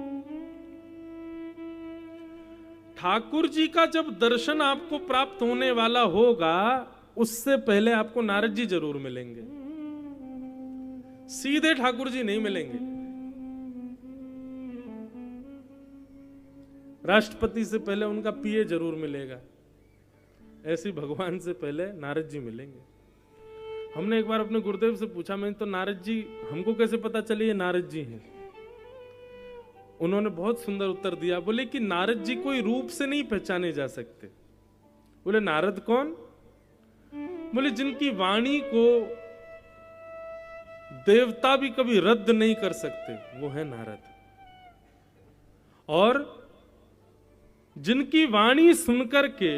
ठाकुर जी का जब दर्शन आपको प्राप्त होने वाला होगा, उससे पहले आपको नारद जी जरूर मिलेंगे। सीधे ठाकुर जी नहीं मिलेंगे। राष्ट्रपति से पहले उनका पीए जरूर मिलेगा, ऐसी भगवान से पहले नारद जी मिलेंगे। हमने एक बार अपने गुरुदेव से पूछा, मैं तो नारद जी, हमको कैसे पता चले ये नारद जी हैं? उन्होंने बहुत सुंदर उत्तर दिया, बोले कि नारद जी कोई रूप से नहीं पहचाने जा सकते। बोले नारद कौन? बोले जिनकी वाणी को देवता भी कभी रद्द नहीं कर सकते, वो है नारद। और जिनकी वाणी सुनकर के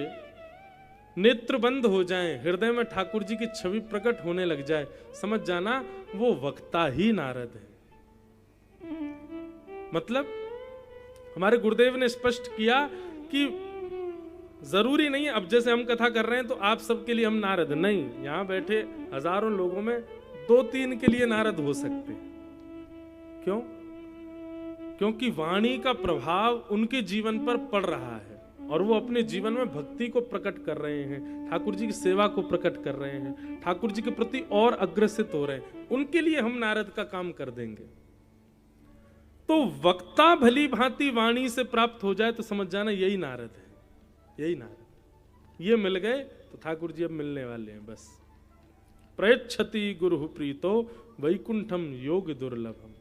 नेत्र बंद हो जाएं, हृदय में ठाकुर जी की छवि प्रकट होने लग जाए, समझ जाना वो वक्ता ही नारद है। मतलब हमारे गुरुदेव ने स्पष्ट किया कि जरूरी नहीं अब जैसे हम कथा कर रहे हैं तो आप सबके लिए हम नारद नहीं, यहां बैठे हजारों लोगों में 2-3 के लिए नारद हो सकते हैं। क्यों? क्योंकि वाणी का प्रभाव उनके जीवन पर पड़ रहा है और वो अपने जीवन में भक्ति को प्रकट कर रहे हैं, ठाकुर जी की सेवा को प्रकट कर रहे हैं, ठाकुर जी के प्रति और अग्रसित हो रहे हैं। उनके लिए हम नारद का काम कर देंगे। तो वक्ता भली भांति वाणी से प्राप्त हो जाए तो समझ जाना यही नारद है, यही नारद। ये मिल गए तो ठाकुर जी अब मिलने वाले हैं। बस प्रयच्छति गुरु प्रीतो वैकुंठम योग दुर्लभम।